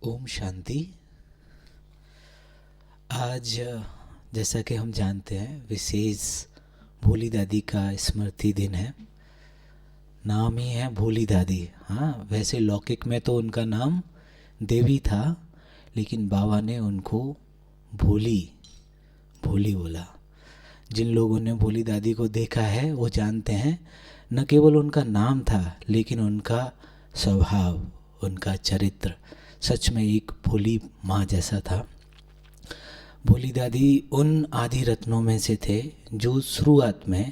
ओम शांति। आज जैसा कि हम जानते हैं विशेष भोली दादी का स्मृति दिन है। नाम ही है भोली दादी। हाँ, वैसे लौकिक में तो उनका नाम देवी था, लेकिन बाबा ने उनको भोली भोली बोला। जिन लोगों ने भोली दादी को देखा है वो जानते हैं न केवल उनका नाम था, लेकिन उनका स्वभाव, उनका चरित्र सच में एक भोली माँ जैसा था। भोली दादी उन आदि रत्नों में से थे जो शुरुआत में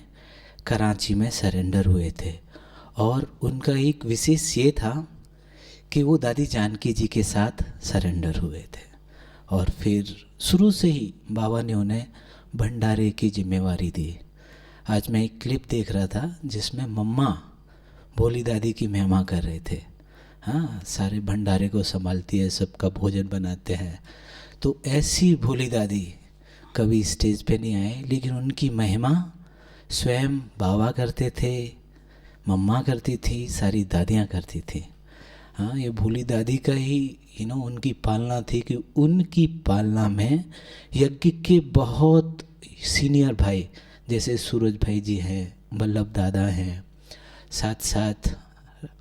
कराची में सरेंडर हुए थे, और उनका एक विशेष ये था कि वो दादी जानकी जी के साथ सरेंडर हुए थे, और फिर शुरू से ही बाबा ने उन्हें भंडारे की जिम्मेवारी दी। आज मैं एक क्लिप देख रहा था जिसमें मम्मा भोली दादी की महिमा कर रहे थे। हाँ, सारे भंडारे को संभालती है, सबका भोजन बनाते हैं। तो ऐसी भोली दादी कभी स्टेज पे नहीं आए, लेकिन उनकी महिमा स्वयं बाबा करते थे, मम्मा करती थी, सारी दादियाँ करती थी। हाँ, ये भोली दादी का ही उनकी पालना थी कि उनकी पालना में यज्ञ के बहुत सीनियर भाई जैसे सूरज भाई जी हैं, वल्लभ दादा हैं, साथ साथ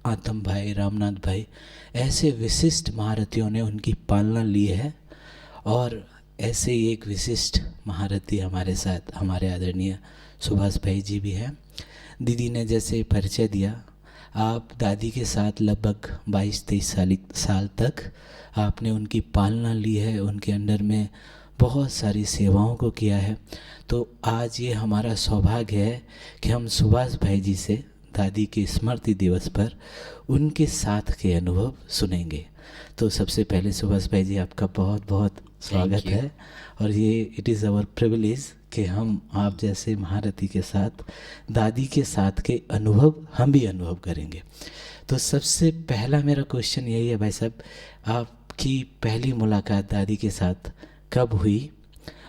आतम भाई, रामनाथ भाई, ऐसे विशिष्ट महारथियों ने उनकी पालना ली है। और ऐसे ही एक विशिष्ट महारथी हमारे साथ हमारे आदरणीय सुभाष भाई जी भी हैं। दीदी ने जैसे परिचय दिया, आप दादी के साथ लगभग 22-23 साल तक आपने उनकी पालना ली है, उनके अंडर में बहुत सारी सेवाओं को किया है। तो आज ये हमारा सौभाग्य है कि हम सुभाष भाई जी से दादी के स्मृति दिवस पर उनके साथ के अनुभव सुनेंगे। तो सबसे पहले सुभाष भाई जी, आपका बहुत बहुत स्वागत है। और ये इट इज़ आवर प्रिविलेज कि हम आप जैसे महारथी के साथ दादी के साथ के अनुभव हम भी अनुभव करेंगे। तो सबसे पहला मेरा क्वेश्चन यही है भाई साहब, आपकी पहली मुलाकात दादी के साथ कब हुई,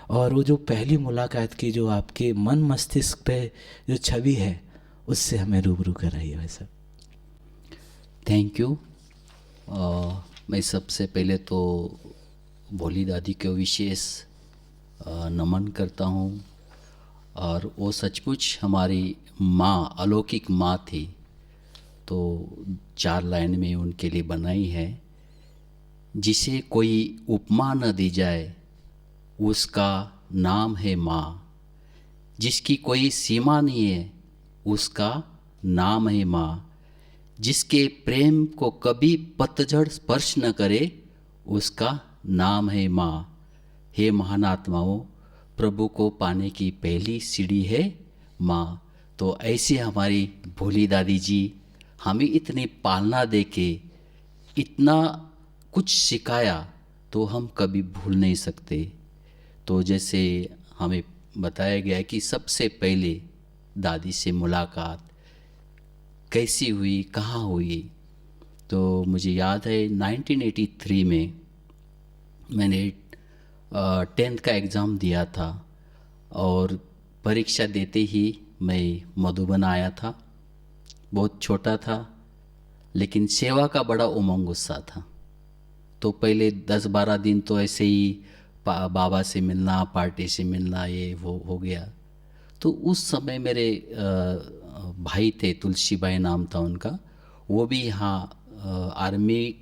और वो जो पहली मुलाकात की जो आपके मन मस्तिष्क पे जो छवि है उससे हमें रूबरू कराइए भाई साहब। Thank you. मैं सबसे पहले तो भोली दादी को विशेष नमन करता हूँ, और वो सचमुच हमारी माँ, अलौकिक माँ थी। तो 4 लाइन में उनके लिए बनाई है, जिसे कोई उपमा न दी जाए उसका नाम है माँ, जिसकी कोई सीमा नहीं है उसका नाम है माँ, जिसके प्रेम को कभी पतझड़ स्पर्श न करे उसका नाम है माँ। हे महान आत्माओं, प्रभु को पाने की पहली सीढ़ी है माँ। तो ऐसे हमारी भोली दादी जी हमें इतनी पालना दे के इतना कुछ सिखाया, तो हम कभी भूल नहीं सकते। तो जैसे हमें बताया गया कि सबसे पहले दादी से मुलाकात कैसी हुई, कहाँ हुई, तो मुझे याद है 1983 में मैंने 10th का एग्ज़ाम दिया था, और परीक्षा देते ही मैं मधुबन आया था। बहुत छोटा था, लेकिन सेवा का बड़ा उमंग उत्साह था। तो पहले 10-12 दिन तो ऐसे ही बाबा से मिलना, पार्टी से मिलना, ये वो हो गया। तो उस समय मेरे भाई थे, तुलसी भाई नाम था उनका, वो भी यहाँ आर्मी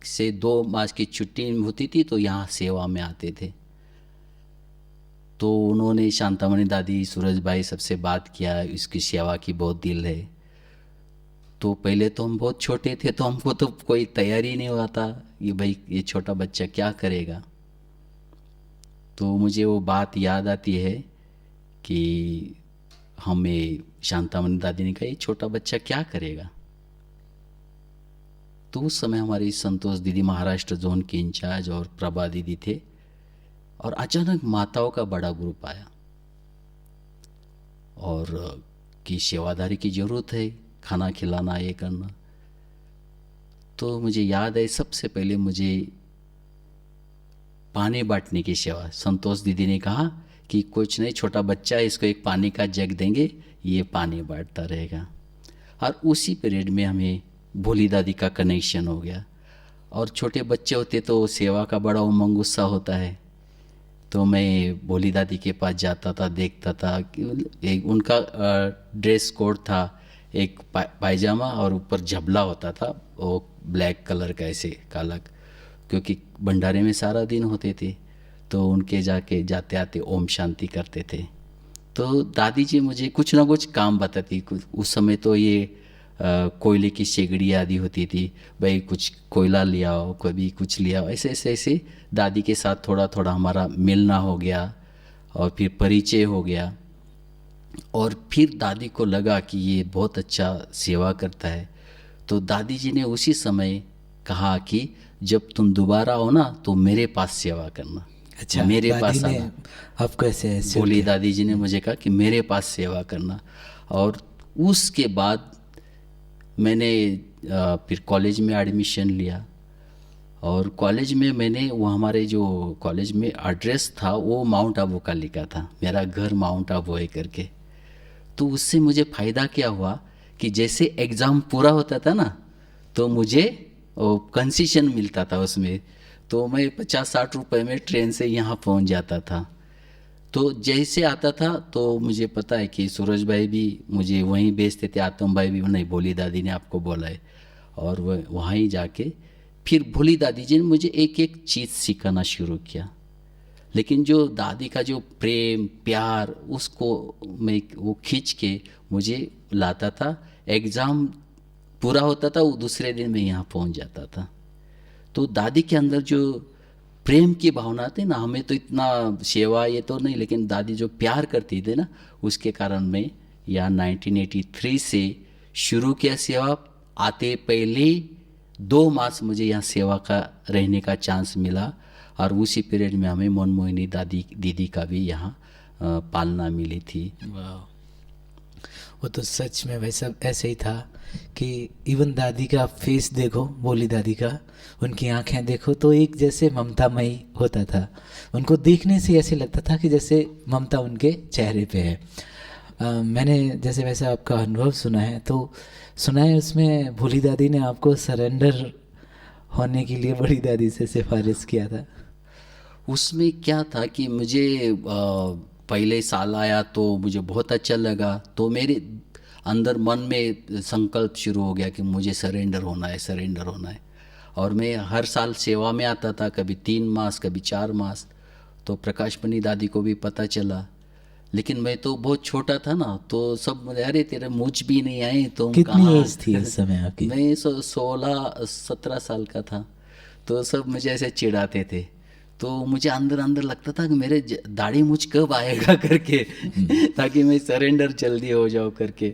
से 2 मास की छुट्टी होती थी तो यहाँ सेवा में आते थे। तो उन्होंने शांतामणि दादी, सूरज भाई सबसे बात किया, इसकी सेवा की बहुत दिल है। तो पहले तो हम बहुत छोटे थे, तो हमको तो कोई तैयारी नहीं हुआ था कि भाई ये छोटा बच्चा क्या करेगा। तो मुझे वो बात याद आती है कि हमें शांतामणि दादी ने कहा ये छोटा बच्चा क्या करेगा। तो उस समय हमारी संतोष दीदी महाराष्ट्र जोन की इंचार्ज और प्रभा दीदी थे, और अचानक माताओं का बड़ा ग्रुप आया और कि सेवादारी की ज़रूरत है, खाना खिलाना, ये करना। तो मुझे याद है सबसे पहले मुझे पानी बांटने की सेवा, संतोष दीदी ने कहा कि कुछ नहीं, छोटा बच्चा है, इसको एक पानी का जग देंगे, ये पानी बांटता रहेगा। और उसी पीरियड में हमें भोली दादी का कनेक्शन हो गया। और छोटे बच्चे होते तो सेवा का बड़ा उमंग उत्साह होता है। तो मैं भोली दादी के पास जाता था, देखता था कि एक उनका ड्रेस कोड था, एक पायजामा और ऊपर झबला होता था वो ब्लैक कलर का, ऐसे काला, क्योंकि भंडारे में सारा दिन होते थे। तो उनके जाके जाते आते ओम शांति करते थे। तो दादी जी मुझे कुछ ना कुछ काम बताती। उस समय तो ये कोयले की शेगड़ी आदि होती थी, भाई कुछ कोयला ले आओ, कभी कुछ ले आओ, ऐसे ऐसे ऐसे दादी के साथ थोड़ा थोड़ा हमारा मिलना हो गया और फिर परिचय हो गया। और फिर दादी को लगा कि ये बहुत अच्छा सेवा करता है। तो दादी जी ने उसी समय कहा कि जब तुम दोबारा हो ना तो मेरे पास सेवा करना, अच्छा, मेरे दादी पास ने आना। आपको ऐसे ऐसे बोली दादी जी ने मुझे कहा कि मेरे पास सेवा करना। और उसके बाद मैंने फिर कॉलेज में एडमिशन लिया। और कॉलेज में मैंने वो हमारे जो कॉलेज में एड्रेस था वो माउंट आबू का लिखा था, मेरा घर माउंट आबू है करके। तो उससे मुझे फ़ायदा क्या हुआ कि जैसे एग्ज़ाम पूरा होता था ना तो मुझे कंसेशन मिलता था उसमें। तो मैं 50-60 रुपए में ट्रेन से यहाँ पहुँच जाता था। तो जैसे आता था तो मुझे पता है कि सूरज भाई भी मुझे वहीं भेजते थे, आतम भाई भी, नहीं भोली दादी ने आपको बोला है। और वह वहाँ ही जाके फिर भोली दादी जी ने मुझे एक एक चीज़ सिखाना शुरू किया। लेकिन जो दादी का जो प्रेम प्यार उसको मैं वो खींच के मुझे लाता था। एग्ज़ाम पूरा होता था वो दूसरे दिन मैं यहाँ पहुँच जाता था। तो दादी के अंदर जो प्रेम की भावना थी ना, हमें तो इतना सेवा ये तो नहीं, लेकिन दादी जो प्यार करती थी ना उसके कारण मैं यहाँ 1983 से शुरू किया सेवा। आते पहले 2 मास मुझे यहाँ सेवा का रहने का चांस मिला। और उसी पीरियड में हमें मनमोहिनी दादी दीदी का भी यहाँ पालना मिली थी। वाह, वो तो सच में भाई साहब ऐसे ही था कि इवन दादी का फेस देखो, बोली दादी का, उनकी आंखें देखो तो एक जैसे ममतामयी होता था। उनको देखने से ऐसे लगता था कि जैसे ममता उनके चेहरे पे है। मैंने जैसे वैसे आपका अनुभव सुना है, तो सुना है उसमें भोली दादी ने आपको सरेंडर होने के लिए बड़ी दादी से सिफारिश किया था। उसमें क्या था कि मुझे पहले साल आया तो मुझे बहुत अच्छा लगा। तो मेरे अंदर मन में संकल्प शुरू हो गया कि मुझे सरेंडर होना है, सरेंडर होना है। और मैं हर साल सेवा में आता था, कभी 3 मास कभी 4 मास। तो प्रकाशमणि दादी को भी पता चला, लेकिन मैं तो बहुत छोटा था ना, तो सब बोले अरे तेरे मूछ भी नहीं आए तुम कितनी कहाँ। एज थी उस समय आपकी? मैं 16-17 साल का था। तो सब मुझे ऐसे चिढ़ाते थे। तो मुझे अंदर अंदर लगता था कि मेरे दाढ़ी मूछ कब आएगा करके ताकि मैं सरेंडर जल्दी हो जाऊँ करके।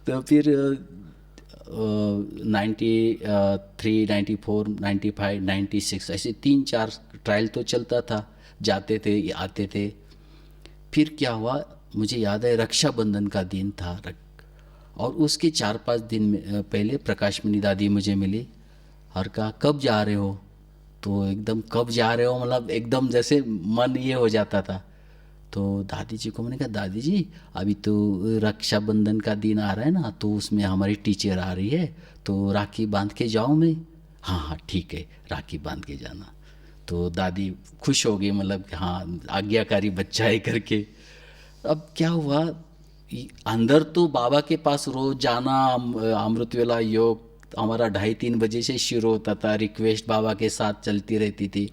तो फिर 93, 94, 95, 96 ऐसे 3-4 ट्रायल तो चलता था, जाते थे आते थे। फिर क्या हुआ मुझे याद है, रक्षाबंधन का दिन था और उसके 4-5 दिन पहले प्रकाशमणि दादी मुझे मिली और कहा कब जा रहे हो। तो एकदम कब जा रहे हो मतलब एकदम जैसे मन ये हो जाता था। तो दादी जी को मैंने कहा दादी जी अभी तो रक्षाबंधन का दिन आ रहा है ना, तो उसमें हमारी टीचर आ रही है, तो राखी बांध के जाऊँ मैं। हाँ हाँ ठीक है, राखी बांध के जाना। तो दादी खुश हो गई, मतलब कि हाँ आज्ञाकारी बच्चा है करके। अब क्या हुआ, अंदर तो बाबा के पास रोज जाना, अमृत वेला योग हमारा 2:30-3 बजे से शुरू होता था, रिक्वेस्ट बाबा के साथ चलती रहती थी।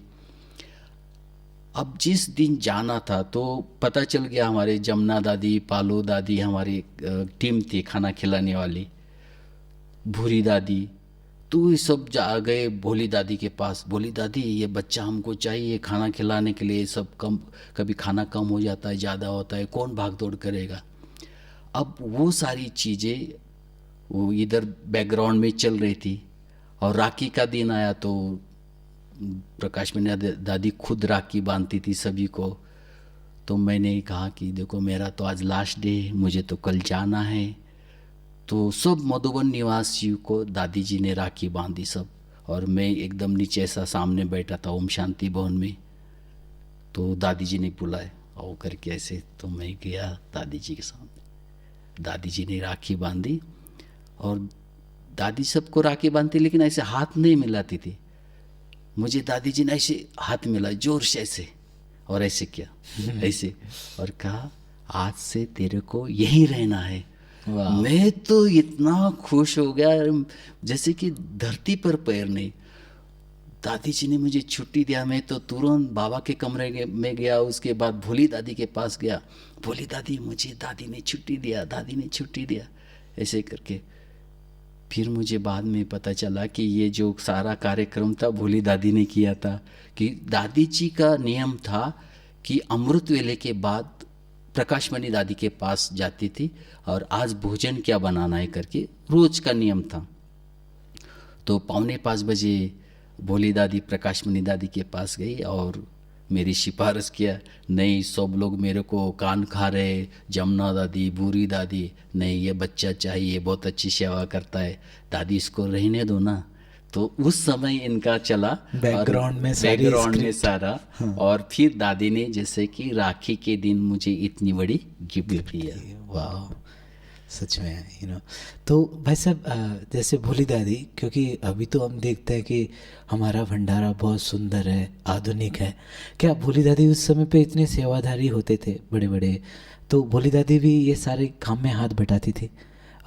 अब जिस दिन जाना था तो पता चल गया, हमारे जमुना दादी पालो दादी हमारी टीम थी खाना खिलाने वाली, भूरी दादी, तो ये सब जा गए भोली दादी के पास। भोली दादी ये बच्चा हमको चाहिए खाना खिलाने के लिए, सब कम, कभी खाना कम हो जाता है ज़्यादा होता है, कौन भाग दौड़ करेगा। अब वो सारी चीज़ें वो इधर बैकग्राउंड में चल रही थी। और राखी का दिन आया तो प्रकाशमणि दादी खुद राखी बांधती थी सभी को। तो मैंने कहा कि देखो मेरा तो आज लास्ट डे है, मुझे तो कल जाना है। तो सब मधुबन निवासियों को दादी जी ने राखी बांधी सब, और मैं एकदम नीचे ऐसा सामने बैठा था ओम शांति भवन में। तो दादी जी ने बुलाए आओ करके ऐसे, तो मैं गया दादी जी के सामने। दादी जी ने राखी बांधी और दादी सबको राखी बांधती, लेकिन ऐसे हाथ नहीं मिलाती थी। मुझे दादी जी ने ऐसे हाथ मिला जोर से ऐसे, और ऐसे किया ऐसे, और कहा आज से तेरे को यहीं रहना है। वाह। मैं तो इतना खुश हो गया जैसे कि धरती पर पैर नहीं। दादी जी ने मुझे छुट्टी दिया, मैं तो तुरंत बाबा के कमरे में गया, उसके बाद भोली दादी के पास गया। भोली दादी, मुझे दादी ने छुट्टी दिया, दादी ने छुट्टी दिया, ऐसे करके। फिर मुझे बाद में पता चला कि ये जो सारा कार्यक्रम था भोली दादी ने किया था, कि दादी जी का नियम था कि अमृत वेले के बाद प्रकाशमणि दादी के पास जाती थी और आज भोजन क्या बनाना है करके रोज का नियम था। तो 4:45 भोली दादी प्रकाशमणि दादी के पास गई और मेरी सिफारिश किया। नहीं, सब लोग मेरे को कान खा रहे, जमुना दादी, बूरी दादी, नहीं ये बच्चा चाहिए, बहुत अच्छी सेवा करता है, दादी इसको रहने दो ना। तो उस समय इनका चला बैकग्राउंड में सारी बैकग्राउंड में स्क्रिप्ट। सारा। और फिर दादी ने जैसे कि राखी के दिन मुझे इतनी बड़ी गिफ्ट दिया। वाह, सच में तो भाई साहब जैसे भोली दादी, क्योंकि अभी तो हम देखते हैं कि हमारा भंडारा बहुत सुंदर है, आधुनिक है। क्या भोली दादी उस समय पे इतने सेवाधारी होते थे बड़े बड़े, तो भोली दादी भी ये सारे काम में हाथ बटाती थी,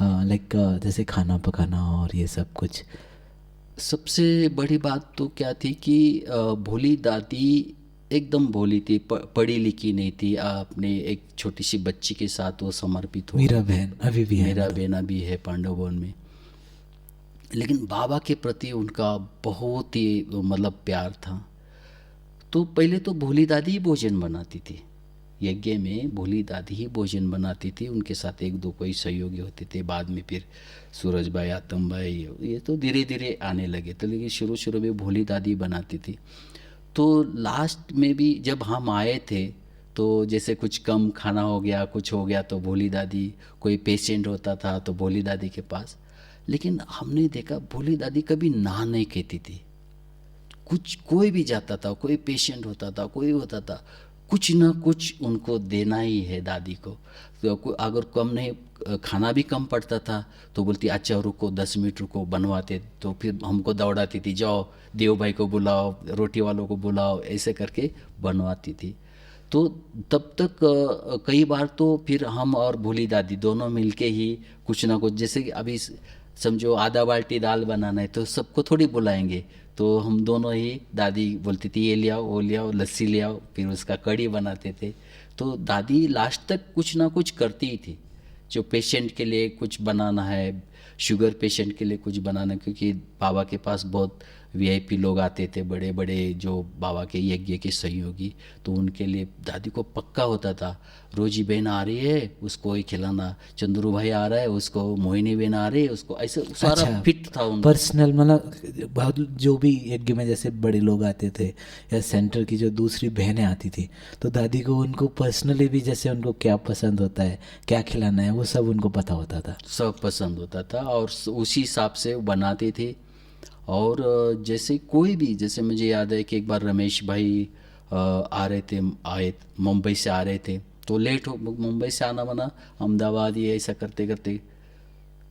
लाइक जैसे खाना पकाना और ये सब कुछ? सबसे बड़ी बात तो क्या थी कि भोली दादी एकदम भोली थी, पढ़ी लिखी नहीं थी। अपने एक छोटी सी बच्ची के साथ वो समर्पित हो। मेरा बहन अभी भी है, मेरा बहना भी है पांडव भवन में। लेकिन बाबा के प्रति उनका बहुत ही मतलब प्यार था। तो पहले तो भोली दादी ही भोजन बनाती थी, यज्ञ में भोली दादी ही भोजन बनाती थी, उनके साथ एक दो कोई सहयोगी होते थे। बाद में फिर सूरज भाई, आतम भाई, ये तो धीरे धीरे आने लगे। तो लेकिन शुरू शुरू में भोली दादी बनाती थी। तो लास्ट में भी जब हम आए थे तो जैसे कुछ कम खाना हो गया, कुछ हो गया, तो भोली दादी, कोई पेशेंट होता था तो भोली दादी के पास। लेकिन हमने देखा भोली दादी कभी ना नहीं कहती थी। कुछ कोई भी जाता था, कोई पेशेंट होता था, कोई होता था, कुछ ना कुछ उनको देना ही है दादी को। तो अगर कम नहीं, खाना भी कम पड़ता था तो बोलती अच्छा रुको 10 मिनट रुको, बनवाते। तो फिर हमको दौड़ाती थी, जाओ देव भाई को बुलाओ, रोटी वालों को बुलाओ, ऐसे करके बनवाती थी। तो तब तक कई बार तो फिर हम और भोली दादी दोनों मिलके ही कुछ ना कुछ, जैसे कि अभी समझो आधा बाल्टी दाल बनाना है तो सबको थोड़ी बुलाएंगे, तो हम दोनों ही, दादी बोलती थी ये ले आओ, वो ले आओ, लस्सी ले आओ, फिर उसका कढ़ी बनाते थे। तो दादी लास्ट तक कुछ ना कुछ करती ही थी। जो पेशेंट के लिए कुछ बनाना है, शुगर पेशेंट के लिए कुछ बनाना, क्योंकि बाबा के पास बहुत वीआईपी लोग आते थे, बड़े बड़े जो बाबा के यज्ञ के सहयोगी, तो उनके लिए दादी को पक्का होता था रोजी बहन आ रही है उसको ही खिलाना, चंद्रू भाई आ रहा है उसको, मोहिनी बहन आ रही है उसको, ऐसे सारा अच्छा, फिट था उनका। पर्सनल, मतलब बहुत जो भी यज्ञ में जैसे बड़े लोग आते थे या सेंटर की जो दूसरी बहनें आती थी, तो दादी को उनको पर्सनली भी जैसे उनको क्या पसंद होता है, क्या खिलाना है, वो सब उनको पता होता था। सब पसंद होता था और उसी हिसाब से वो बनाती थी। और जैसे कोई भी, जैसे मुझे याद है कि एक बार रमेश भाई आ रहे थे, आए मुंबई से आ रहे थे, तो लेट हो, मुंबई से आना मना अहमदाबाद, ये ऐसा करते करते,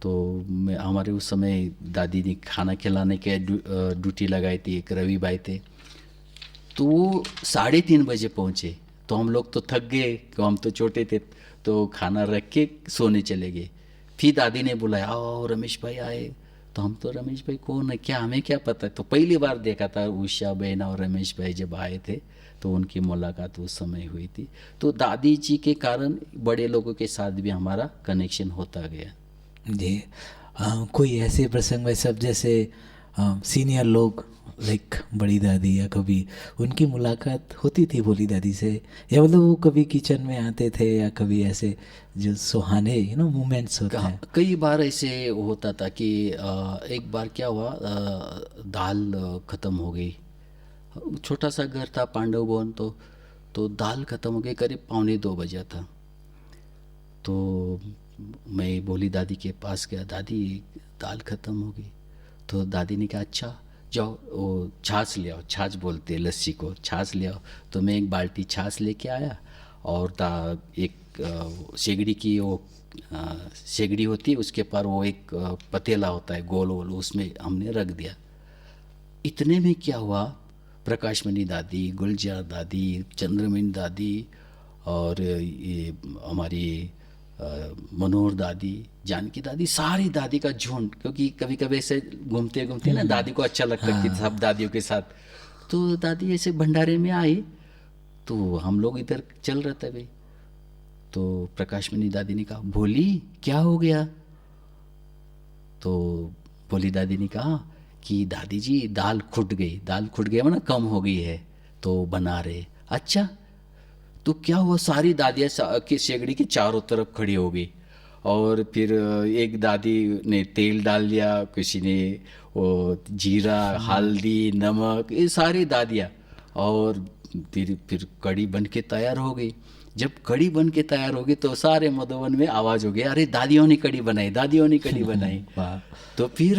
तो मैं, हमारे उस समय दादी ने खाना खिलाने के ड्यूटी लगाई थी, एक रवि भाई थे, तो वो 3:30 बजे पहुँचे। तो हम लोग तो थक गए, कि हम तो छोटे थे, तो खाना रख के सोने चले गए। फिर दादी ने बुलाया, आओ रमेश भाई आए। तो हम तो, रमेश भाई कौन है, क्या हमें क्या पता है। तो पहली बार देखा था उषा बहन और रमेश भाई जब आए थे, तो उनकी मुलाकात उस समय हुई थी। तो दादी जी के कारण बड़े लोगों के साथ भी हमारा कनेक्शन होता गया। जी। कोई ऐसे प्रसंग में सब जैसे सीनियर लोग, लाइक बड़ी दादी, या कभी उनकी मुलाकात होती थी भोली दादी से, या मतलब वो कभी किचन में आते थे, या कभी ऐसे जो सुहाने मोमेंट्स होते हैं? कई बार ऐसे होता था कि एक बार क्या हुआ, दाल ख़त्म हो गई। छोटा सा घर था पांडव भवन, तो दाल ख़त्म हो गई, करीब 1:45 था। तो मैं भोली दादी के पास गया, दादी दाल ख़त्म हो गई। तो दादी ने कहा अच्छा जाओ वो छाछ ले आओ, छाछ बोलते हैं लस्सी को, छाछ ले आओ। तो मैं एक बाल्टी छाछ लेके आया और एक सेगड़ी की वो सेगड़ी होती है, उसके पर वो एक पतीला होता है गोल गोल, उसमें हमने रख दिया। इतने में क्या हुआ, प्रकाशमणि दादी, गुलजार दादी, चंद्रमणि दादी और ये हमारी मनोहर दादी, जानकी दादी, सारी दादी का झुंड, क्योंकि कभी कभी ऐसे घूमते घूमते ना दादी को अच्छा लगता कि सब दादियों के साथ। तो दादी ऐसे भंडारे में आई तो हम लोग इधर चल रहे थे भाई। तो प्रकाशमणि दादी ने कहा, भोली क्या हो गया? तो भोली दादी ने कहा कि दादी जी दाल खुट गई। दाल खुट गया ना कम हो गई है तो बना रहे। अच्छा तो क्या हुआ? सारी दादियाँ की शेगड़ी के चारों तरफ खड़ी हो गई और फिर एक दादी ने तेल डाल लिया, किसी ने वो जीरा, हल्दी, नमक, ये सारी दादियाँ, और फिर कड़ी बन के तैयार हो गई। जब कड़ी बन के तैयार हो गई तो सारे मधुबन में आवाज़ हो गई, अरे दादियों ने कड़ी बनाई, दादियों ने कड़ी बनाई। वाह। तो फिर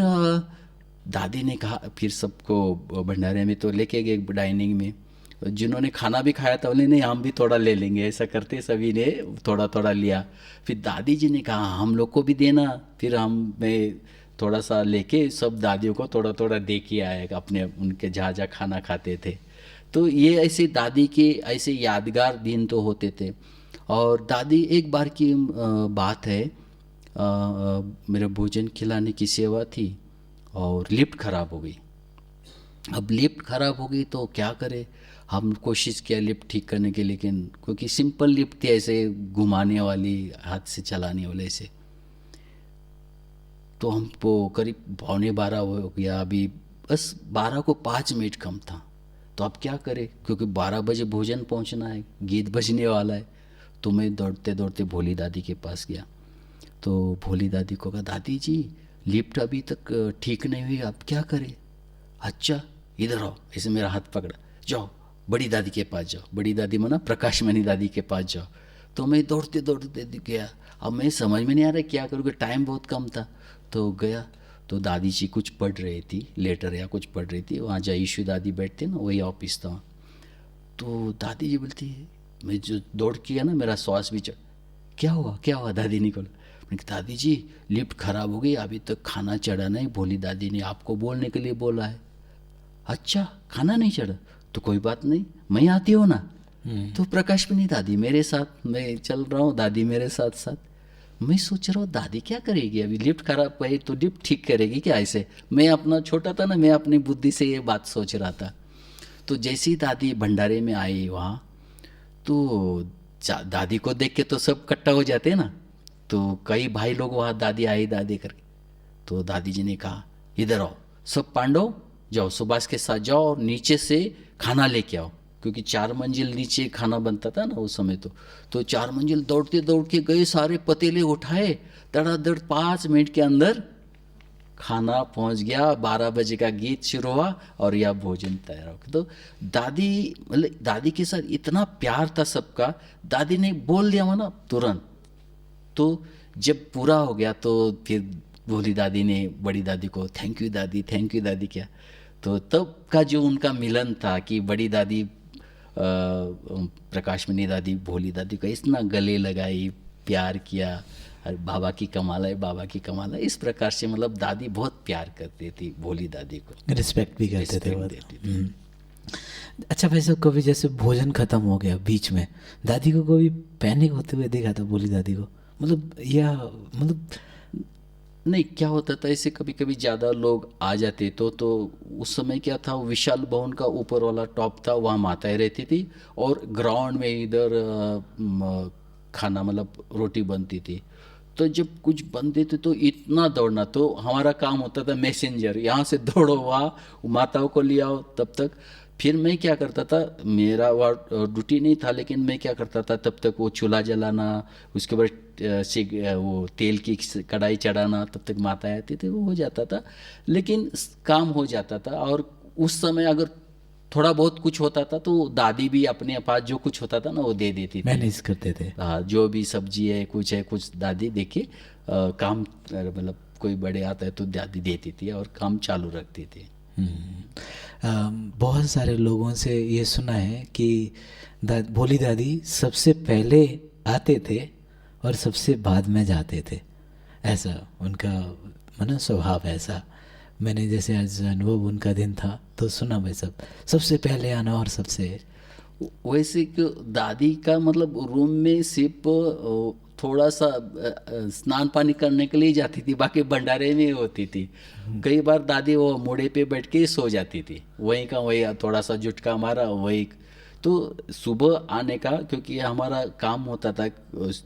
दादी ने कहा, फिर सबको भंडारे में तो लेके गए डाइनिंग में। जिन्होंने खाना भी खाया था बोले नहीं हम भी थोड़ा ले लेंगे, ऐसा करते सभी ने थोड़ा थोड़ा लिया। फिर दादी जी ने कहा हम लोग को भी देना। फिर मैं थोड़ा सा लेके सब दादियों को थोड़ा थोड़ा दे के आया अपने, उनके जहाँ जहाँ खाना खाते थे। तो ये ऐसे दादी के ऐसे यादगार दिन तो होते थे। और दादी एक बार की बात है, मेरे भोजन खिलाने की सेवा थी और लिफ्ट ख़राब हो गई। अब लिफ्ट ख़राब हो गई तो क्या करें, हम कोशिश किया लिफ्ट ठीक करने की, लेकिन क्योंकि सिंपल लिफ्ट थी ऐसे घुमाने वाली, हाथ से चलाने वाले से, तो हमको करीब 11:15 हो गया। अभी बस 12 को 5 मिनट कम था। तो अब क्या करें, क्योंकि 12 बजे भोजन पहुंचना है, गीत बजने वाला है। तो मैं दौड़ते दौड़ते भोली दादी के पास गया। तो भोली दादी को कहा, दादी जी लिफ्ट अभी तक ठीक नहीं हुई, अब क्या करें? अच्छा इधर आओ, ऐसे मेरा हाथ पकड़ा, जाओ बड़ी दादी के पास जाओ। बड़ी दादी माना प्रकाशमणि दादी के पास जाओ। तो मैं दौड़ते दौड़ते गया। अब मैं समझ में नहीं आ रहा क्या करूँ, कि टाइम बहुत कम था। तो गया तो दादी जी कुछ पढ़ रही थी, लेटर या कुछ पढ़ रही थी। वहाँ जहाँ ईशु दादी बैठते ना, वही ऑफिस था। तो दादी जी बोलती है, मैं जो दौड़ किया ना मेरा श्वास भी चढ़, क्या हुआ क्या हुआ? दादी ने बोला, मैंने कहा दादी जी लिफ्ट खराब हो गई, अभी तक खाना चढ़ा नहीं, भोली दादी ने आपको बोलने के लिए बोला है। अच्छा खाना नहीं चढ़ा तो कोई बात नहीं, मैं आती हूँ ना। तो प्रकाशमणि दादी मेरे साथ, मैं चल रहा हूँ, दादी मेरे साथ साथ। मैं सोच रहा हूँ दादी क्या करेगी, अभी लिफ्ट खराब है तो लिफ्ट ठीक करेगी क्या? ऐसे मैं अपना छोटा था ना, मैं अपनी बुद्धि से ये बात सोच रहा था। तो जैसे ही दादी भंडारे में आई वहाँ, तो दादी को देख के तो सब इकट्ठा हो जाते हैं ना। तो कई भाई लोग वहाँ दादी आई दादी करके। तो दादी जी ने कहा, इधर आओ सब पांडव, जाओ सुभाष के साथ जाओ और नीचे से खाना लेके आओ, क्योंकि 4 मंजिल नीचे खाना बनता था ना उस समय। तो 4 मंजिल दौड़ते दौड़ के गए, सारे पतीले उठाए, धड़ाधड़ 5 मिनट के अंदर खाना पहुंच गया। 12 बजे का गीत शुरू हुआ और यह भोजन तैयार हो। तो दादी मतलब दादी के साथ इतना प्यार था सबका, दादी ने बोल दिया ना तुरंत। तो जब पूरा हो गया तो फिर भोली दादी ने बड़ी दादी को थैंक यू दादी किया। तो तब का जो उनका मिलन था कि बड़ी दादी प्रकाशमणि दादी भोली दादी को इतना गले लगाई, प्यार किया, बाबा की कमाल है, बाबा की कमाल है, इस प्रकार से मतलब दादी बहुत प्यार करती थी भोली दादी को, रिस्पेक्ट भी करते थे बहुत। देती थी। अच्छा वैसे कभी जैसे भोजन खत्म हो गया बीच में, दादी को कभी पैनिक होते हुए देखा था भोली दादी को? मतलब या मतलब नहीं, क्या होता था ऐसे कभी कभी ज़्यादा लोग आ जाते तो उस समय क्या था, विशाल भवन का ऊपर वाला टॉप था, वहाँ माताएं रहती थी और ग्राउंड में इधर खाना मतलब रोटी बनती थी। तो जब कुछ बनते थे तो इतना दौड़ना, तो हमारा काम होता था मैसेंजर, यहाँ से दौड़ो वहाँ माताओं को ले आओ। तब तक फिर मैं क्या करता था, मेरा वह ड्यूटी नहीं था, लेकिन मैं क्या करता था तब तक वो चूल्हा जलाना, उसके बाद वो तेल की कढ़ाई चढ़ाना, तब तक माता आती थी, वो हो जाता था, लेकिन काम हो जाता था। और उस समय अगर थोड़ा बहुत कुछ होता था तो दादी भी अपने पास जो कुछ होता था ना वो दे देती थी, मैनेज करते थे। हाँ, जो भी सब्जी है कुछ दादी देखे काम, मतलब कोई बड़े आता है तो दादी देती थी और काम चालू रखती थी। बहुत सारे लोगों से ये सुना है कि भोली दादी सबसे पहले आते थे और सबसे बाद में जाते थे, ऐसा उनका मतलब स्वभाव ऐसा। मैंने जैसे आज अनुभव उनका दिन था तो सुना भाई सब, सबसे पहले आना और सबसे। वैसे कि दादी का मतलब रूम में सिर्फ थोड़ा सा स्नान पानी करने के लिए जाती थी, बाकी भंडारे में होती थी। कई बार दादी वो मोड़े पे बैठ के सो जाती थी, वहीं का वही थोड़ा सा झुटका मारा वही। तो सुबह आने का, क्योंकि हमारा काम होता था,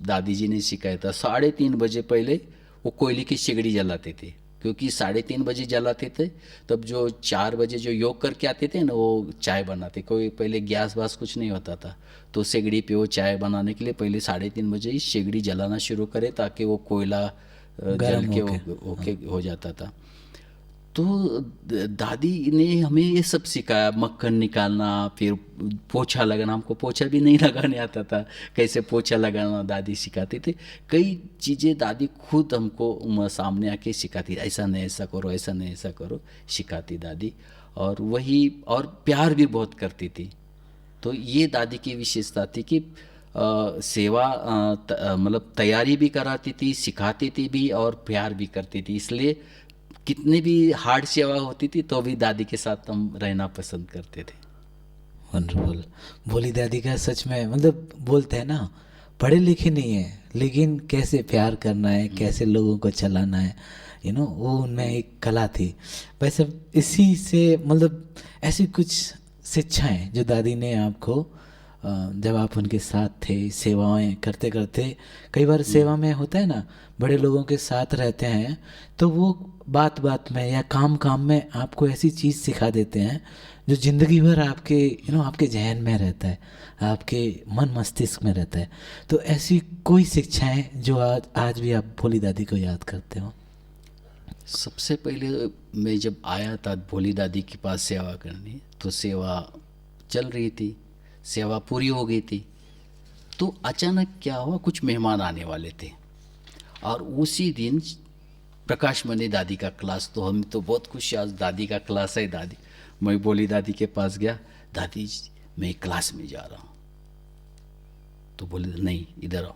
दादी जी ने सिखाया था 3:30 बजे पहले वो कोयले की सिगड़ी जलाते थे, क्योंकि 3:30 बजे जलाते थे। तब जो 4 बजे जो योग करके आते थे ना, वो चाय बनाते, कोई पहले गैस वास कुछ नहीं होता था, तो सिगड़ी पे वो चाय बनाने के लिए पहले 3:30 बजे ही सिगड़ी जलाना शुरू करे, ताकि वो कोयला जल गर्म के होके। ओके हो जाता था। तो दादी ने हमें ये सब सिखाया, मक्खन निकालना, फिर पोछा लगाना। हमको पोछा भी नहीं लगाने आता था, कैसे पोछा लगाना दादी सिखाती थी। कई चीज़ें दादी खुद हमको सामने आके सिखाती, ऐसा नहीं ऐसा करो, ऐसा नहीं ऐसा करो, सिखाती दादी। और वही, और प्यार भी बहुत करती थी। तो ये दादी की विशेषता थी कि सेवा मतलब तैयारी भी कराती थी, सिखाती थी भी, और प्यार भी करती थी। इसलिए कितनी भी हार्ड सेवा होती थी तो भी दादी के साथ हम रहना पसंद करते थे। वंडरफुल। भोली दादी का सच में मतलब बोलते हैं ना, पढ़े लिखे नहीं है लेकिन कैसे प्यार करना है, कैसे लोगों को चलाना है, वो उनमें एक कला थी। वैसे इसी से मतलब ऐसी कुछ शिक्षाएं जो दादी ने आपको जब आप उनके साथ थे सेवाएं करते करते, कई बार सेवा में होता है ना, बड़े लोगों के साथ रहते हैं तो वो बात बात में या काम काम में आपको ऐसी चीज़ सिखा देते हैं जो ज़िंदगी भर आपके आपके जहन में रहता है, आपके मन मस्तिष्क में रहता है। तो ऐसी कोई शिक्षाएं जो आज आज भी आप भोली दादी को याद करते हो? सबसे पहले मैं जब आया था भोली दादी के पास सेवा करने, तो सेवा चल रही थी, सेवा पूरी हो गई थी। तो अचानक क्या हुआ, कुछ मेहमान आने वाले थे, और उसी दिन प्रकाश मणि दादी का क्लास। तो हम तो बहुत खुश, आज दादी का क्लास है। दादी, मैं बोली दादी के पास गया, दादी मैं क्लास में जा रहा हूँ। तो बोले नहीं इधर आओ।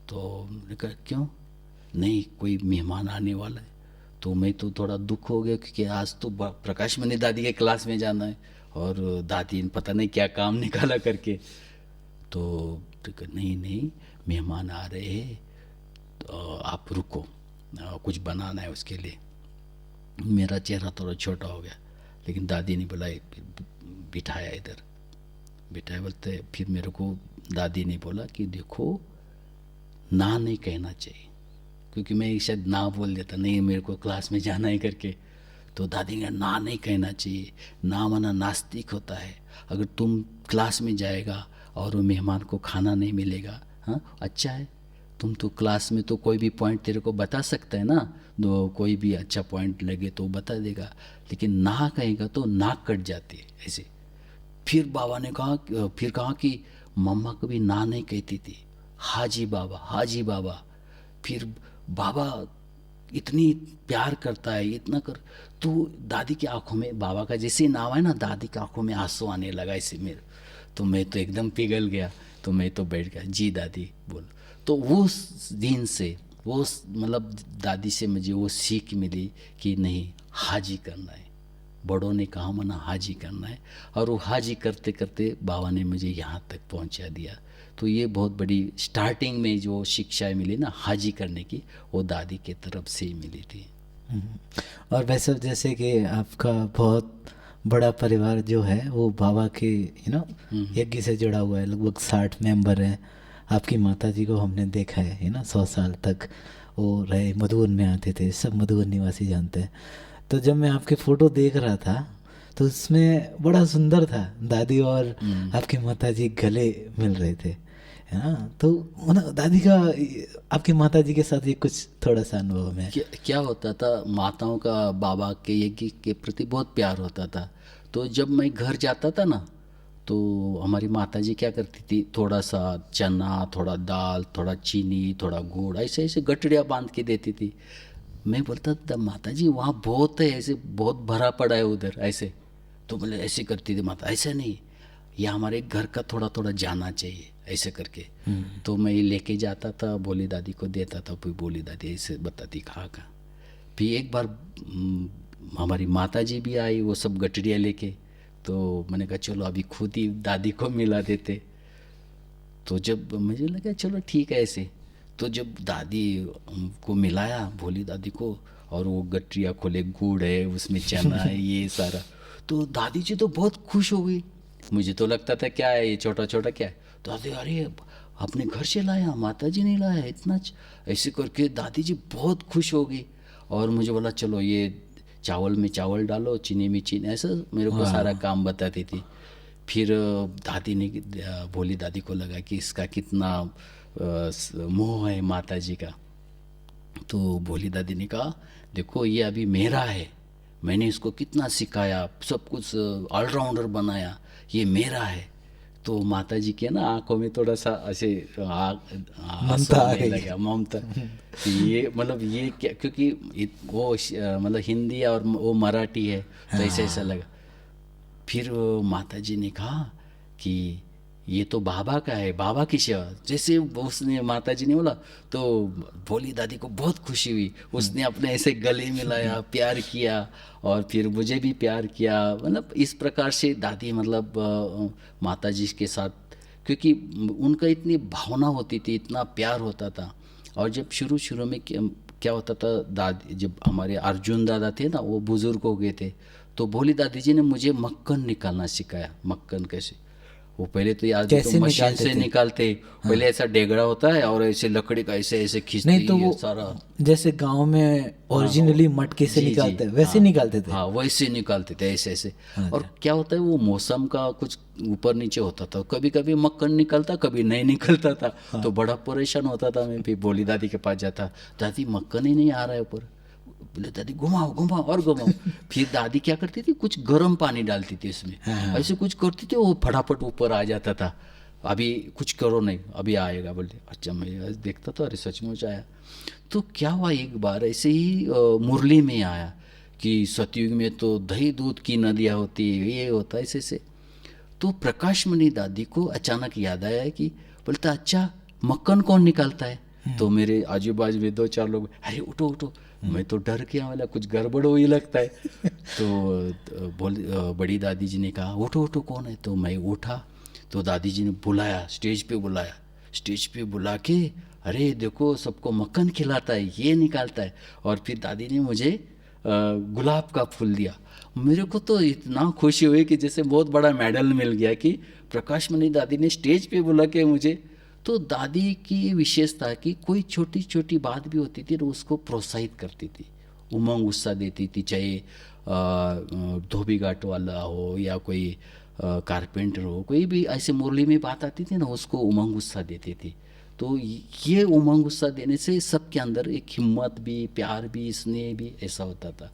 तो मैंने कहा क्यों? नहीं कोई मेहमान आने वाला है। तो मैं तो थोड़ा दुख हो गया, क्योंकि आज तो प्रकाश मणि दादी के क्लास में जाना है, और दादी ने पता नहीं क्या काम निकाला करके। तो नहीं नहीं मेहमान आ रहे हैं, तो आप रुको, कुछ बनाना है उसके लिए। मेरा चेहरा थोड़ा छोटा हो गया, लेकिन दादी ने बुलाई, बिठाया इधर, बिठाया। बोलते फिर मेरे को दादी ने बोला कि देखो ना नहीं कहना चाहिए, क्योंकि मैं शायद ना बोल देता, नहीं मेरे को क्लास में जाना है करके। तो दादी ने ना नहीं कहना चाहिए, ना माना नास्तिक होता है। अगर तुम क्लास में जाएगा और वो मेहमान को खाना नहीं मिलेगा, हाँ अच्छा है, तुम तो क्लास में तो कोई भी पॉइंट तेरे को बता सकता है ना, दो कोई भी अच्छा पॉइंट लगे तो बता देगा, लेकिन ना कहेगा तो नाक कट जाती है ऐसे। फिर बाबा ने कहा, फिर कहा कि मम्मा कभी ना नहीं कहती थी, हाजी बाबा हाजी बाबा। फिर बाबा इतनी प्यार करता है, इतना कर। तो दादी की आंखों में बाबा का जैसे ही नाम है ना, दादी की आंखों में आंसू आने लगा ऐसे मेरे। तो मैं तो एकदम पिघल गया, तो मैं तो बैठ गया, जी दादी बोल। तो वो दिन से वो मतलब दादी से मुझे वो सीख मिली कि नहीं, हाजी करना है, बड़ों ने कहा मना हाजी करना है। और वो हाजी करते करते बाबा ने मुझे यहाँ तक पहुँचा दिया। तो ये बहुत बड़ी स्टार्टिंग में जो शिक्षा मिली ना हाजी करने की, वो दादी के तरफ से ही मिली थी। और वैसे जैसे कि आपका बहुत बड़ा परिवार जो है वो बाबा के यज्ञ से जुड़ा हुआ है, लगभग 60 मेंबर हैं। आपकी माता जी को हमने देखा है 100 साल तक वो रहे, मधुबन में आते थे, सब मधुबन निवासी जानते हैं। तो जब मैं आपके फ़ोटो देख रहा था तो उसमें बड़ा सुंदर था, दादी और आपकी माता जी गले मिल रहे थे, है ना। तो दादी का आपकी माता जी के साथ ये कुछ थोड़ा सा अनुभव है। क्या होता था, माताओं का बाबा के यज्ञ के प्रति बहुत प्यार होता था। तो जब मैं घर जाता था ना, तो हमारी माता जी क्या करती थी, थोड़ा सा चना, थोड़ा दाल, थोड़ा चीनी, थोड़ा गुड़, ऐसे ऐसे गठड़ियाँ बांध के देती थी। मैं बोलता था माता जी वहाँ बहुत है, ऐसे बहुत भरा पड़ा है उधर ऐसे। तो बोले ऐसे करती थी माता, ऐसा नहीं, यह हमारे घर का थोड़ा थोड़ा जाना चाहिए ऐसे करके। तो मैं लेके जाता था, बोली दादी को देता था, फिर बोली दादी ऐसे बताती कहाँ का। फिर एक बार हमारी माता जी भी आई, वो सब गठरिया लेके। तो मैंने कहा चलो अभी खुद ही दादी को मिला देते। तो जब मुझे लगा चलो ठीक है ऐसे, तो जब दादी को मिलाया, भोली दादी को, और वो गठरिया खोले, गुड़ है उसमें, चना है, ये सारा, तो दादी जी तो बहुत खुश हो गई। मुझे तो लगता था क्या है ये छोटा छोटा क्या है, तो दादी अरे अपने घर से लाया, माता जी नहीं लाया इतना ऐसे करके दादी जी बहुत खुश हो गई। और मुझे बोला चलो ये चावल में चावल डालो, चीनी में चीनी, ऐसा मेरे को सारा काम बताती थी। फिर दादी ने, भोली दादी को लगा कि इसका कितना मोह है माता जी का। तो भोली दादी ने कहा देखो ये अभी मेरा है, मैंने इसको कितना सिखाया, सब कुछ ऑलराउंडर बनाया, ये मेरा है। तो माता जी के ना आंखों में थोड़ा सा ऐसे आंसू ममता आ आने गई। लगा, ममता। ये मतलब ये क्या, क्योंकि वो मतलब हिंदी और वो मराठी है, तो ऐसा ऐसा लगा। फिर माता जी ने कहा कि ये तो बाबा का है, बाबा की सेवा। जैसे उसने माता जी ने बोला तो भोली दादी को बहुत खुशी हुई, उसने अपने ऐसे गले मिलाया, प्यार किया, और फिर मुझे भी प्यार किया। मतलब इस प्रकार से दादी मतलब माता जी के साथ, क्योंकि उनका इतनी भावना होती थी, इतना प्यार होता था। और जब शुरू शुरू में क्या होता था, दादी जब हमारे अर्जुन दादा थे ना, वो बुज़ुर्ग हो गए थे, तो भोली दादी जी ने मुझे मक्खन निकालना सिखाया। मक्खन कैसे, वो पहले तो यार तो कैसे मशीन निकालते से थे? निकालते, पहले ऐसा डेगड़ा होता है और ऐसे लकड़ी का ऐसे ऐसे खींचते नहीं तो ये वो सारा। जैसे गांव में ओरिजिनली मटके से जी जी, निकालते हैं वैसे हाँ निकालते थे। हाँ, वैसे निकालते थे ऐसे ऐसे। अच्छा। और क्या होता है वो मौसम का कुछ ऊपर नीचे होता था, कभी कभी मक्खन निकलता, कभी नहीं निकलता था। तो बड़ा परेशान होता था। मैं भी भोली दादी के पास जाता, दादी मक्खन ही नहीं आ रहा है ऊपर। बोले दादी घुमाओ घुमाओ और घुमाओ। फिर दादी क्या करती थी, कुछ गर्म पानी डालती थी उसमें, ऐसे कुछ करती थी, वो फटाफट ऊपर आ जाता था। अभी कुछ करो नहीं, अभी आएगा। बोलते अच्छा, मैं देखता था, अरे सचमुच आया। तो क्या हुआ, एक बार ऐसे ही मुरली में आया कि सतयुग में तो दही दूध की नदियाँ होती, ये होता ऐसे से। तो प्रकाश मणि दादी को अचानक याद आया कि बोलता अच्छा मक्खन कौन निकालता है। तो मेरे आजू बाजू में दो चार लोग, अरे उठो उठो, मैं तो डर गया, वाला कुछ गड़बड़ हुई लगता है। तो बड़ी दादी जी ने कहा उठो उठो कौन है। तो मैं उठा, तो दादी जी ने बुलाया, स्टेज पे बुलाया, स्टेज पे बुला के अरे देखो सबको मक्खन खिलाता है, ये निकालता है। और फिर दादी ने मुझे गुलाब का फूल दिया। मेरे को तो इतना खुशी हुई कि जैसे बहुत बड़ा मेडल मिल गया कि प्रकाश मणि दादी ने स्टेज पे बुला के मुझे। तो दादी की विशेषता कि कोई छोटी छोटी बात भी होती थी तो उसको प्रोत्साहित करती थी, उमंग उत्साह देती थी, चाहे धोबी घाट वाला हो या कोई कारपेंटर हो, कोई भी ऐसे मुरली में बात आती थी ना, उसको उमंग उत्साह देती थी। तो ये उमंग उत्साह देने से सबके अंदर एक हिम्मत भी, प्यार भी, स्नेह भी ऐसा होता था।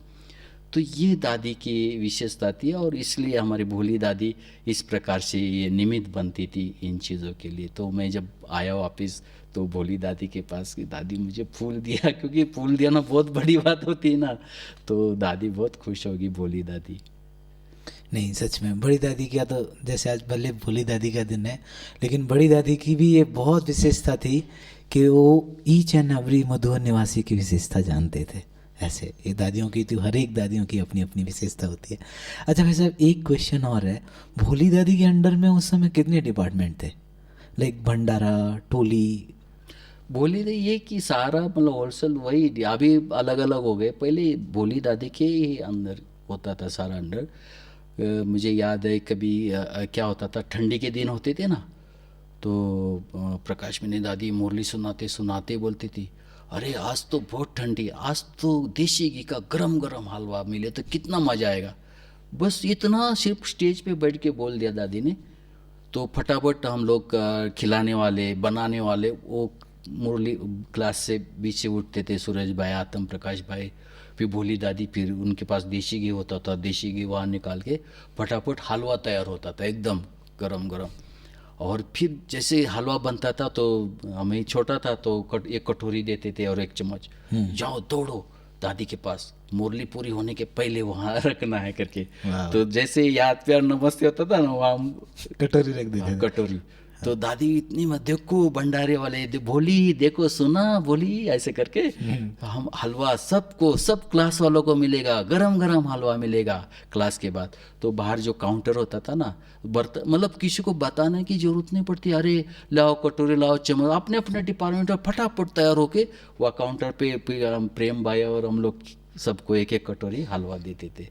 तो ये दादी की विशेषता थी, और इसलिए हमारी भोली दादी इस प्रकार से ये निमित्त बनती थी इन चीज़ों के लिए। तो मैं जब आया वापस तो भोली दादी के पास कि दादी मुझे फूल दिया, क्योंकि फूल दिया ना बहुत बड़ी बात होती है ना, तो दादी बहुत खुश होगी भोली दादी। नहीं सच में बड़ी दादी का तो, जैसे आज भले भोली दादी का दिन है, लेकिन बड़ी दादी की भी ये बहुत विशेषता थी कि वो ईच एंड एवरी मधुबन निवासी की विशेषता जानते थे। ऐसे ये दादियों की तो हर एक दादियों की अपनी अपनी विशेषता होती है। अच्छा भाई साहब, एक क्वेश्चन और है, भोली दादी के अंडर में उस समय कितने डिपार्टमेंट थे? लाइक भंडारा, टोली? भोली दादी ये कि सारा मतलब होलसेल वही, अभी अलग अलग हो गए, पहले भोली दादी के ही अंदर होता था सारा अंडर। मुझे याद है कभी क्या होता था, ठंडी के दिन होते थे ना, तो प्रकाश मणि दादी मुरली सुनाते सुनाते बोलती थी अरे आज तो बहुत ठंडी, आज तो देसी घी का गरम गरम हलवा मिले तो कितना मज़ा आएगा। बस इतना सिर्फ स्टेज पे बैठ के बोल दिया दादी ने, तो फटाफट हम लोग खिलाने वाले, बनाने वाले, वो मुरली क्लास से बीच से उठते थे, सूरज भाई, आतम प्रकाश भाई, फिर भोली दादी, फिर उनके पास देसी घी होता था, देसी घी वहाँ निकाल के फटाफट हलवा तैयार होता था एकदम गरम गरम। और फिर जैसे हलवा बनता था तो हमें, छोटा था तो एक कटोरी देते थे और एक चम्मच, जाओ दौड़ो दादी के पास, मुरली पूरी होने के पहले वहाँ रखना है करके। तो जैसे याद प्यार नमस्ते होता था ना, वहाँ कटोरी रख देते थे। कटोरी, तो दादी इतनी मत देखो भंडारे वाले भोली देखो सुना भोली ऐसे करके हम हलवा सबको सब क्लास वालों को मिलेगा, गरम गरम हलवा मिलेगा क्लास के बाद। तो बाहर जो काउंटर होता था ना, बर्तन मतलब किसी को बताने की जरूरत नहीं पड़ती, अरे लाओ कटोरे लाओ चम्मच, अपने अपने डिपार्टमेंट में फटाफट तैयार होके वह काउंटर पे हम प्रेम भाई और हम लोग सबको एक एक कटोरी हलवा देते थे।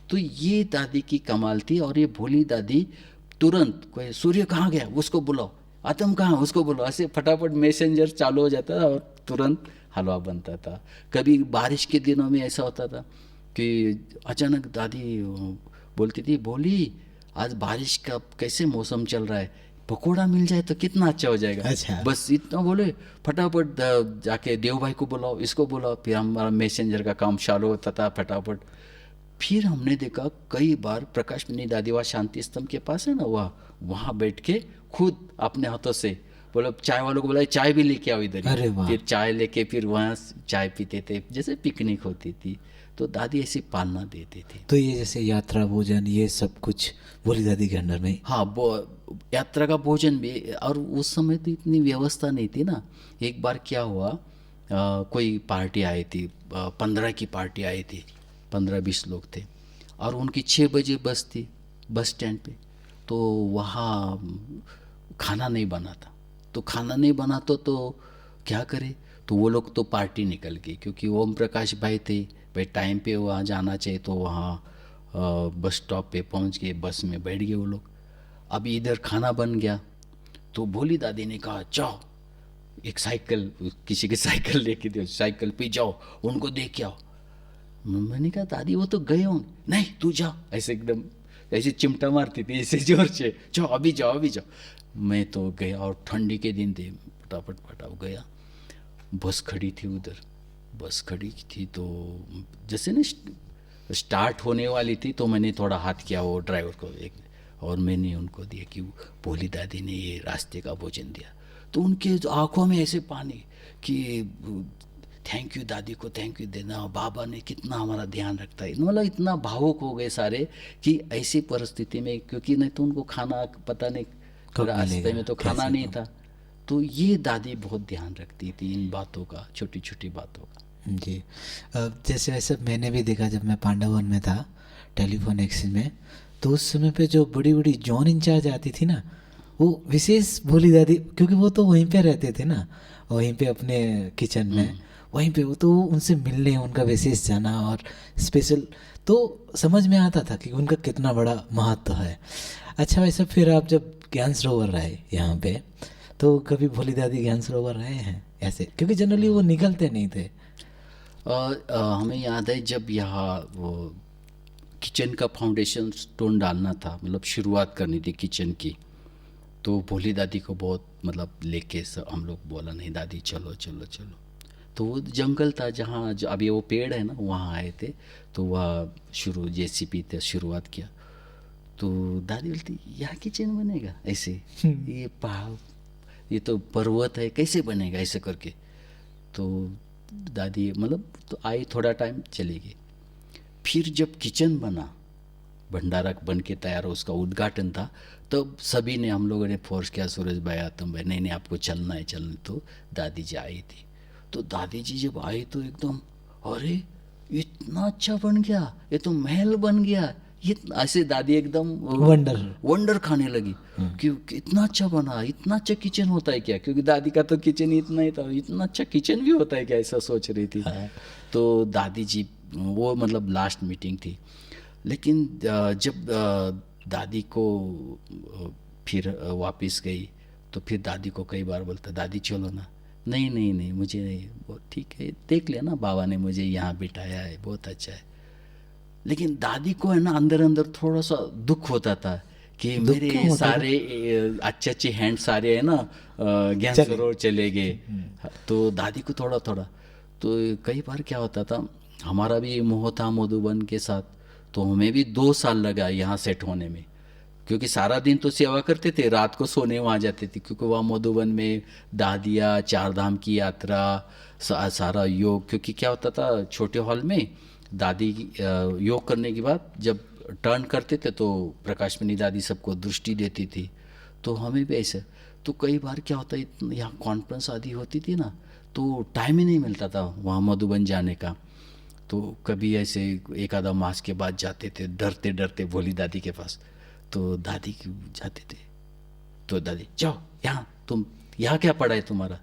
तो ये दादी की कमाल थी। और ये भोली दादी तुरंत कोई सूर्य कहाँ गया उसको बुलाओ, आतम कहाँ उसको बुलाओ, ऐसे फटाफट मैसेंजर चालू हो जाता था और तुरंत हलवा बनता था। कभी बारिश के दिनों में ऐसा होता था कि अचानक दादी बोलती थी, बोली आज बारिश का कैसे मौसम चल रहा है, पकोड़ा मिल जाए तो कितना अच्छा हो जाएगा। अच्छा। बस इतना बोले फटाफट जाके देव भाई को बुलाओ, इसको बुलाओ, फिर हमारा मैसेंजर का काम चालू होता था फटाफट। फिर हमने देखा कई बार प्रकाश मनी दादी वहाँ शांति स्तंभ के पास है ना, वहाँ बैठ के खुद अपने हाथों से बोलो, चाय वालों को बोला चाय भी लेके आओ इधर अरे ही। वाह। फिर चाय लेके फिर वहाँ चाय पीते थे, जैसे पिकनिक होती थी। तो दादी ऐसी पालना देती थी। तो ये जैसे यात्रा भोजन ये सब कुछ भोली दादी के अंडर में ही? हाँ, वो यात्रा का भोजन भी। और उस समय तो इतनी व्यवस्था नहीं थी ना। एक बार क्या हुआ, कोई पार्टी आई थी, 15 की पार्टी आई थी, 15-20 लोग थे और उनकी 6 बजे बस थी बस स्टैंड पे। तो वहाँ खाना नहीं बना था, तो खाना नहीं बना तो क्या करे, तो वो लोग तो पार्टी निकल गई, क्योंकि ओम प्रकाश भाई थे भाई, टाइम पे वहाँ जाना चाहिए, तो वहाँ बस स्टॉप पे पहुँच गए, बस में बैठ गए वो लोग। अभी इधर खाना बन गया तो भोली दादी ने कहा जाओ एक साइकिल, किसी की साइकिल लेके दो, साइकिल पे जाओ उनको दे के आओ। मैंने कहा दादी वो तो गए होंगे, नहीं तू जाओ, ऐसे एकदम ऐसे चिमटा मारती थी ऐसे जोर से, जाओ अभी जाओ अभी जाओ। मैं तो गया और ठंडी के दिन थे, फटाफट गया। बस खड़ी थी उधर, बस खड़ी थी तो जैसे ना स्टार्ट होने वाली थी, तो मैंने थोड़ा हाथ किया वो ड्राइवर को एक, और मैंने उनको दिया कि भोली दादी ने ये रास्ते का भोजन दिया। तो उनके आंखों में ऐसे पानी कि थैंक यू दादी को थैंक यू देना, बाबा ने कितना हमारा ध्यान रखता है। मतलब इतना भावुक हो गए सारे कि ऐसी परिस्थिति में, क्योंकि नहीं तो उनको खाना पता नहीं, रास्ते में तो खाना नहीं था। तो ये दादी बहुत ध्यान रखती थी इन बातों का, छोटी छोटी बातों का। जी। जैसे वैसे मैंने भी देखा जब मैं पांडवन में था टेलीफोन एक्सचेंज में, तो उस समय पे जो बड़ी बड़ी जॉन इंचार्ज आती थी ना, वो विशेष भोली दादी, क्योंकि वो तो वहीं पे रहते थे ना, वहीं पे अपने किचन में वहीं पे, वो तो उनसे मिलने उनका विशेष जाना और स्पेशल, तो समझ में आता था कि उनका कितना बड़ा महत्व है। अच्छा, वैसे फिर आप जब ज्ञान सरोवर रहे यहाँ पे, तो कभी भोली दादी ज्ञान सरोवर रहे हैं ऐसे, क्योंकि जनरली वो निकलते नहीं थे। हमें याद है जब यहाँ वो किचन का फाउंडेशन स्टोन डालना था, मतलब शुरुआत करनी थी किचन की, तो भोली दादी को बहुत मतलब लेके हम लोग बोला नहीं दादी चलो चलो चलो। तो वो जंगल था जहाँ अभी वो पेड़ है ना, वहाँ आए थे, तो वह शुरू जेसीबी से शुरुआत किया। तो दादी बोलती यहाँ किचन बनेगा ऐसे, ये पहाड़, ये तो पर्वत है, कैसे बनेगा ऐसे करके। तो दादी मतलब तो आई, थोड़ा टाइम चली गई। फिर जब किचन बना, भंडारा बन के तैयार हो, उसका उद्घाटन था, तो सभी ने, हम लोगों ने फोर्स किया, सूरज भाई आतम भाई, नहीं नहीं आपको चलना है चलना। तो दादी जी आई थी। तो दादी जी जब आई तो एकदम, अरे इतना अच्छा बन गया, ये तो महल बन गया, ये ऐसे दादी एकदम वंडर खाने लगी कि इतना अच्छा बना, इतना अच्छा किचन होता है क्या, क्योंकि दादी का तो किचन इतना ही था, इतना अच्छा किचन भी होता है क्या, ऐसा सोच रही थी। तो दादी जी, वो मतलब लास्ट मीटिंग थी। लेकिन जब दादी को फिर वापस गई, तो फिर दादी को कई बार बोलता दादी चलो ना, नहीं नहीं नहीं मुझे नहीं, वो ठीक है देख लिया ना, बाबा ने मुझे यहाँ बिठाया है, बहुत अच्छा है। लेकिन दादी को है ना अंदर अंदर थोड़ा सा दुख होता था कि मेरे सारे अच्छे अच्छे हैंड सारे है ना ज्ञान सरोवर चले गए। तो दादी को थोड़ा थोड़ा, तो कई बार क्या होता था, हमारा भी मोह था मधुबन के साथ, तो हमें भी 2 साल लगा यहाँ सेट होने में, क्योंकि सारा दिन तो सेवा करते थे, रात को सोने वहाँ जाते थे, क्योंकि वहाँ मधुबन में दादिया, 4 धाम की यात्रा, सारा योग, क्योंकि क्या होता था छोटे हॉल में दादी योग करने के बाद जब टर्न करते थे तो प्रकाश मणि दादी सबको दृष्टि देती थी, तो हमें भी ऐसे। तो कई बार क्या होता है, यहाँ कॉन्फ्रेंस आदि होती थी ना, तो टाइम ही नहीं मिलता था वहाँ मधुबन जाने का। तो कभी ऐसे एक आधा मास के बाद जाते थे, डरते डरते भोली दादी के पास। तो दादी जाते थे, तो दादी जाओ यहाँ, तुम यहाँ क्या पढ़ा है तुम्हारा?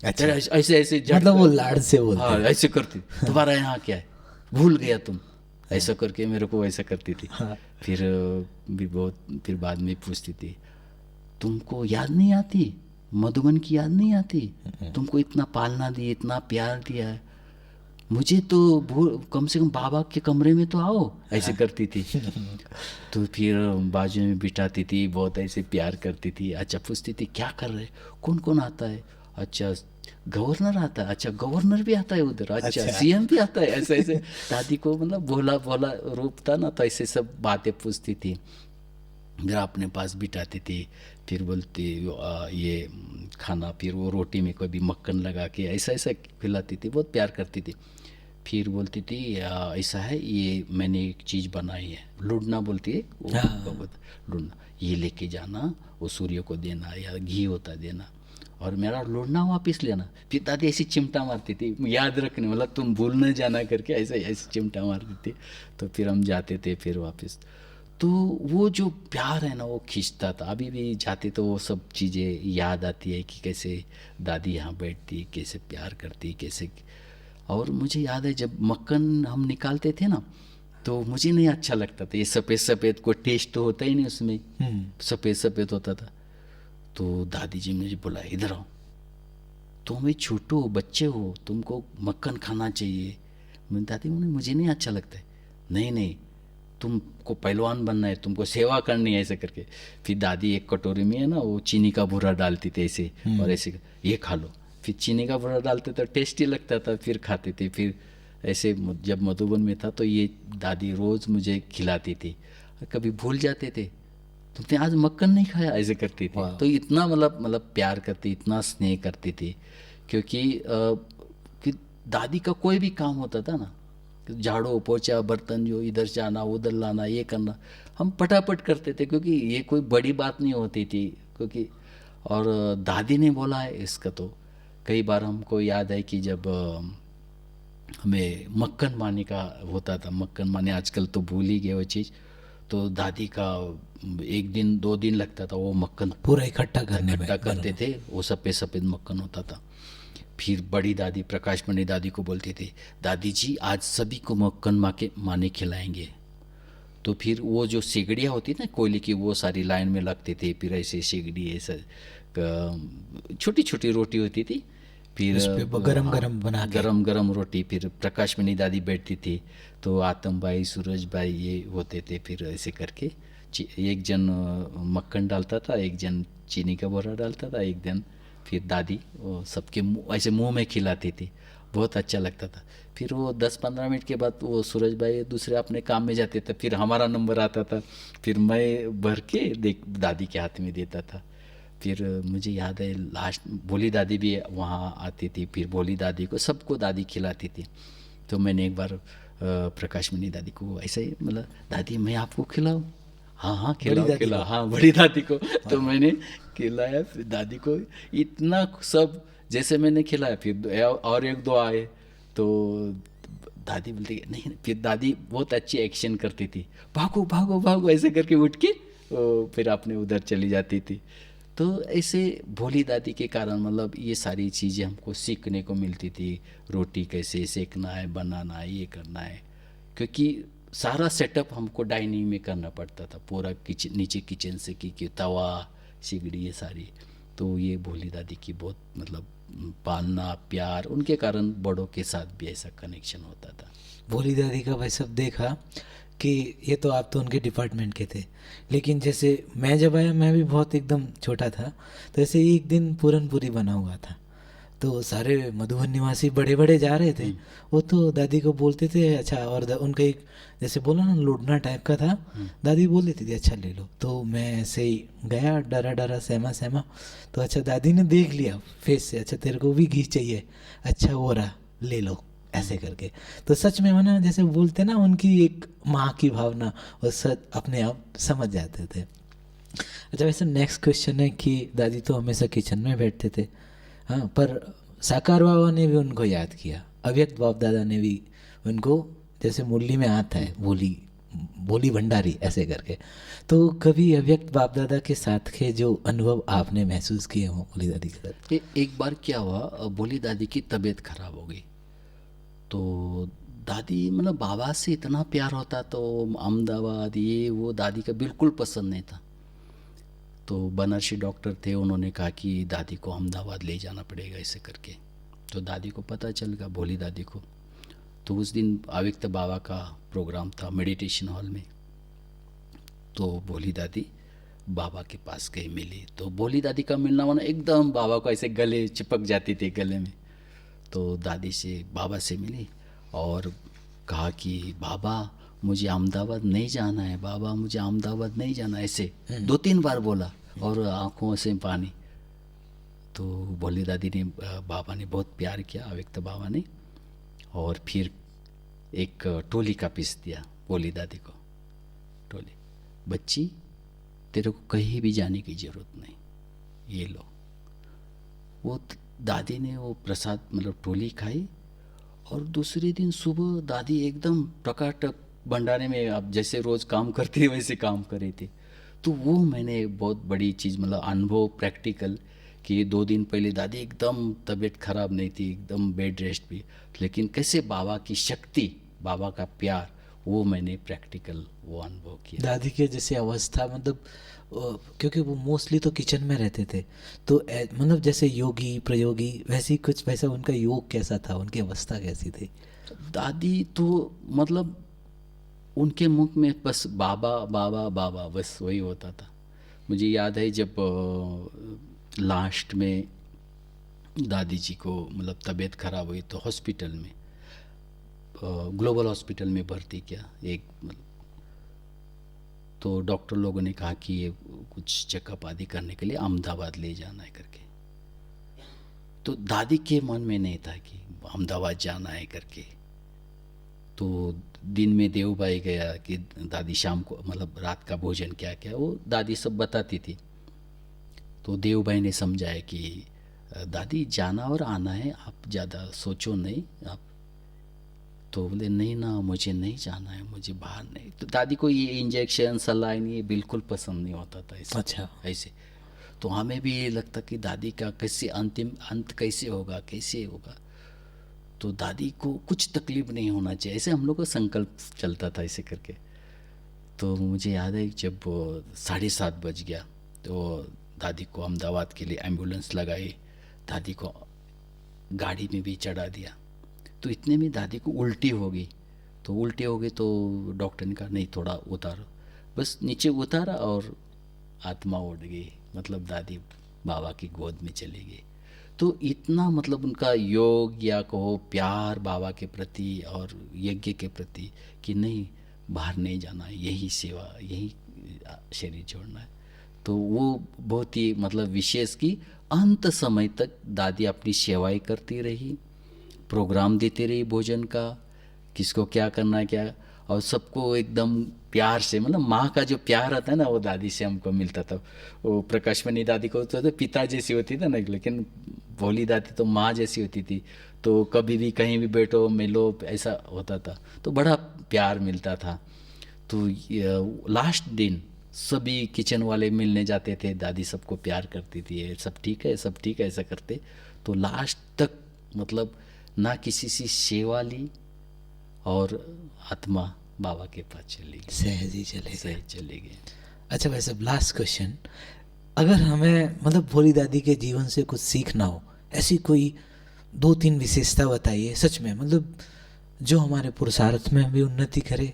अच्छा। तेरा ऐसे ऐसे मतलब वो लाड से बोलते हाँ हैं। ऐसे करती, तुम्हारा यहाँ क्या है, भूल गया तुम, ऐसा करके मेरे को ऐसा करती थी। हाँ। फिर भी बहुत, फिर बाद में पूछती थी, तुमको याद नहीं आती, मधुबन की याद नहीं आती? तुमको इतना पालना दिया, इतना प्यार दिया है, मुझे तो कम से कम बाबा के कमरे में तो आओ, ऐसे करती थी। तो फिर बाजू में बिठाती थी, बहुत ऐसे प्यार करती थी। अच्छा पूछती थी क्या कर रहे, कौन कौन आता है? अच्छा गवर्नर आता है, अच्छा गवर्नर भी आता है उधर, अच्छा सीएम भी आता है, ऐसे ऐसे दादी को मतलब भोला भोला रूप था ना, तो ऐसे सब बातें पूछती थी, मेरा अपने पास बिठाती थी। फिर बोलती ये खाना, फिर वो रोटी में कभी मक्खन लगा के ऐसा ऐसा खिलाती थी, बहुत प्यार करती थी। फिर बोलती थी ऐसा है, ये मैंने एक चीज़ बनाई है, लुढ़ना बोलती है वो, लुढ़ना ये लेके जाना, वो सूर्य को देना, या घी होता देना, और मेरा लुढ़ना वापस लेना। फिर दादी ऐसी चिमटा मारती थी, याद रखने, मतलब तुम भूल न जाना करके ऐसे ऐसे चिमटा मारती थी। तो फिर हम जाते थे फिर वापस। तो वो जो प्यार है ना, वो खींचता था। अभी भी जाते तो वो सब चीज़ें याद आती है कि कैसे दादी यहाँ बैठती, कैसे प्यार करती, कैसे। और मुझे याद है जब मक्खन हम निकालते थे ना, तो मुझे नहीं अच्छा लगता था, ये सफ़ेद सफ़ेद, कोई टेस्ट तो होता ही नहीं उसमें, सफ़ेद सफ़ेद होता था। तो दादी जी मुझे बोला इधर आओ, तुम अभी छोटे हो, बच्चे हो, तुमको मक्खन खाना चाहिए। मैं दादी मुझे नहीं अच्छा लगता है। नहीं नहीं, तुमको पहलवान बनना है, तुमको सेवा करनी है, ऐसे करके। फिर दादी एक कटोरी में है ना वो चीनी का भूरा डालती थी ऐसे, और ऐसे ये खा लो। फिर चीनी का भूरा डालते तो टेस्टी लगता था, फिर खाते थे। फिर ऐसे जब मधुबन में था तो ये दादी रोज़ मुझे खिलाती थी। कभी भूल जाते थे, तुमने आज मक्खन नहीं खाया, ऐसे करती थी। तो इतना मतलब प्यार करती, इतना स्नेह करती थी। क्योंकि कि दादी का कोई भी काम होता था ना, झाड़ू पोछा बर्तन जो इधर जाना उधर लाना ये करना, हम फटाफट करते थे, क्योंकि ये कोई बड़ी बात नहीं होती थी। क्योंकि और दादी ने बोला है इसका, तो कई बार हमको याद है कि जब हमें मक्खन माने का होता था, मक्खन माने आजकल तो भूल ही गए वो चीज़, तो दादी का 1 दिन 2 दिन लगता था वो मक्खन पूरा इकट्ठा करने में, इकट्ठा करते थे। वो सफ़ेद सफ़ेद मक्खन होता था। फिर बड़ी दादी प्रकाशमणि दादी को बोलती थी, दादी जी आज सभी को मक्खन माने खिलाएंगे। तो फिर वो जो सिगड़ियाँ होती ना कोयले की, वो सारी लाइन में लगते थे। फिर ऐसे सिगड़ी ऐसा छोटी छोटी रोटी होती थी, फिर उस पे गरम गरम बना के, गरम गरम रोटी। फिर प्रकाशमणि दादी बैठती थी, तो आतम भाई सूरज भाई ये होते थे। फिर ऐसे करके एक जन मक्खन डालता था, एक जन चीनी का बोरा डालता था, एक जन फिर दादी वो सबके ऐसे मुंह में खिलाती थी, बहुत अच्छा लगता था। फिर वो 10-15 मिनट के बाद वो सूरज भाई दूसरे अपने काम में जाते थे, फिर हमारा नंबर आता था, फिर मैं भर के दादी के हाथ में देता था। फिर मुझे याद है लास्ट भोली दादी भी वहाँ आती थी, फिर भोली दादी को सबको दादी खिलाती थी। तो मैंने एक बार प्रकाशमणि दादी को ऐसे ही मतलब, दादी मैं आपको खिलाऊँ? हाँ हाँ खिलाओ, हाँ बड़ी दादी को। तो मैंने खिलाया, फिर दादी को इतना सब जैसे मैंने खिलाया। फिर और 1-2 आए तो दादी बोलती नहीं, फिर दादी बहुत अच्छी एक्शन करती थी, भागो भागो भागो ऐसे करके उठ के फिर अपने उधर चली जाती थी। तो ऐसे भोली दादी के कारण मतलब ये सारी चीज़ें हमको सीखने को मिलती थी। रोटी कैसे सेकना है, बनाना है, ये करना है, क्योंकि सारा सेटअप हमको डाइनिंग में करना पड़ता था, पूरा किचन, नीचे किचन से कि तवा सिगड़ी ये सारी। तो ये भोली दादी की बहुत मतलब पालना प्यार, उनके कारण बड़ों के साथ भी ऐसा कनेक्शन होता था। भोली दादी का भाई सब देखा कि ये तो आप तो उनके डिपार्टमेंट के थे, लेकिन जैसे मैं जब आया मैं भी बहुत एकदम छोटा था, तो ऐसे एक दिन पूरन पूरी बना हुआ था, तो सारे मधुबन निवासी बड़े बड़े जा रहे थे, वो तो दादी को बोलते थे अच्छा, और उनका एक जैसे बोला ना लुढ़ना टाइप का था, दादी बोल देती थी अच्छा ले लो। तो मैं ऐसे ही गया डरा डरा सहमा सहमा, तो अच्छा दादी ने देख लिया फेस से, अच्छा तेरे को भी घी चाहिए, अच्छा वो रहा ले लो ऐसे करके। तो सच में ना जैसे बोलते ना उनकी एक माँ की भावना, वो सच अपने आप समझ जाते थे। अच्छा, वैसे नेक्स्ट क्वेश्चन है कि दादी तो हमेशा किचन में बैठते थे, हाँ, पर साकार बाबा ने भी उनको याद किया, अव्यक्त बाप दादा ने भी उनको, जैसे मुरली में आता है भोली भोली भंडारी ऐसे करके, तो कभी अव्यक्त बाप दादा के साथ के जो अनुभव आपने महसूस किए हों भोली दादी के साथ? एक बार क्या हुआ, भोली दादी की तबीयत खराब हो गई। तो दादी मतलब बाबा से इतना प्यार होता, तो अहमदाबाद ये वो दादी का बिल्कुल पसंद नहीं था। तो बनारसी डॉक्टर थे, उन्होंने कहा कि दादी को अहमदाबाद ले जाना पड़ेगा ऐसे करके। तो दादी को पता चल गया, भोली दादी को। तो उस दिन अव्यक्त बाबा का प्रोग्राम था मेडिटेशन हॉल में। तो भोली दादी बाबा के पास गई, मिली। तो भोली दादी का मिलना माना एकदम बाबा को ऐसे गले चिपक जाती थी गले में। तो दादी से बाबा से मिली और कहा कि बाबा मुझे अहमदाबाद नहीं जाना है, बाबा मुझे अहमदाबाद नहीं जाना, ऐसे 2-3 बार बोला और आंखों से पानी। तो भोली दादी ने, बाबा ने बहुत प्यार किया, अव्यक्त बाबा ने, और फिर एक टोली का पीस दिया भोली दादी को। टोली, बच्ची तेरे को कहीं भी जाने की ज़रूरत नहीं, ये लो। वो दादी ने वो प्रसाद मतलब टोली खाई, और दूसरे दिन सुबह दादी एकदम टकाटक भंडारे में, अब जैसे रोज़ काम करती है वैसे काम कर रही थी। तो वो मैंने बहुत बड़ी चीज़ मतलब अनुभव प्रैक्टिकल, कि 2 दिन पहले दादी एकदम तबीयत खराब नहीं थी, एकदम बेड रेस्ट भी, लेकिन कैसे बाबा की शक्ति, बाबा का प्यार, वो मैंने प्रैक्टिकल वो अनुभव किया। दादी के जैसे अवस्था, मतलब क्योंकि वो मोस्टली तो किचन में रहते थे, तो मतलब जैसे योगी प्रयोगी वैसी कुछ, वैसा उनका योग कैसा था, उनकी अवस्था कैसी थी? दादी तो मतलब उनके मुख में बस बाबा बाबा बाबा, बस वही होता था। मुझे याद है जब लास्ट में दादी जी को मतलब तबीयत खराब हुई, तो हॉस्पिटल में, ग्लोबल हॉस्पिटल में भर्ती किया एक, तो डॉक्टर लोगों ने कहा कि ये कुछ चेकअप आदि करने के लिए अहमदाबाद ले जाना है करके। तो दादी के मन में नहीं था कि अहमदाबाद जाना है करके। तो दिन में देव भाई गया कि दादी शाम को मतलब रात का भोजन क्या क्या वो दादी सब बताती थी। तो देव भाई ने समझाया कि दादी जाना और आना है, आप ज़्यादा सोचो नहीं आप। तो बोले नहीं ना, मुझे नहीं जाना है, मुझे बाहर नहीं। तो दादी को ये इंजेक्शन सलाइन ये बिल्कुल पसंद नहीं होता था ऐसे। अच्छा। ऐसे तो हमें भी ये लगता कि दादी का कैसे अंतिम अंत कैसे होगा, कैसे होगा। तो दादी को कुछ तकलीफ नहीं होना चाहिए, ऐसे हम लोग का संकल्प चलता था ऐसे करके। तो मुझे याद है जब 7:30 बज गया, तो दादी को अहमदाबाद के लिए एम्बुलेंस लगाई, दादी को गाड़ी में भी चढ़ा दिया। तो इतने में दादी को उल्टी हो गई। तो उल्टी हो गई तो डॉक्टर ने कहा नहीं थोड़ा उतारो, बस नीचे उतारा और आत्मा उड़ गई, मतलब दादी बाबा की गोद में चली गई। तो इतना मतलब उनका योग या कहो प्यार बाबा के प्रति और यज्ञ के प्रति कि नहीं बाहर नहीं जाना है, यही सेवा, यही शरीर छोड़ना है। तो वो बहुत ही मतलब विशेष कि अंत समय तक दादी अपनी सेवाएं करती रही, प्रोग्राम देती रही भोजन का, किसको क्या करना है क्या, और सबको एकदम प्यार से, मतलब माँ का जो प्यार आता है ना वो दादी से हमको मिलता था। वो प्रकाशमणि दादी को तो पिता जैसी होती थी ना, लेकिन भोली दादी तो माँ जैसी होती थी। तो कभी भी कहीं भी बैठो मिलो ऐसा होता था, तो बड़ा प्यार मिलता था। तो लास्ट दिन सभी किचन वाले मिलने जाते थे, दादी सबको प्यार करती थी, ये सब ठीक है सब ठीक है ऐसा करते। तो लास्ट तक मतलब ना किसी से सेवा ली और आत्मा बाबा के पास चली गई, सहज ही चले गए। सहज चले गए। अच्छा, वैसे लास्ट क्वेश्चन, अगर हमें मतलब भोली दादी के जीवन से कुछ सीखना हो, ऐसी कोई 2-3 विशेषता बताइए सच में, मतलब जो हमारे पुरुषार्थ में भी उन्नति करे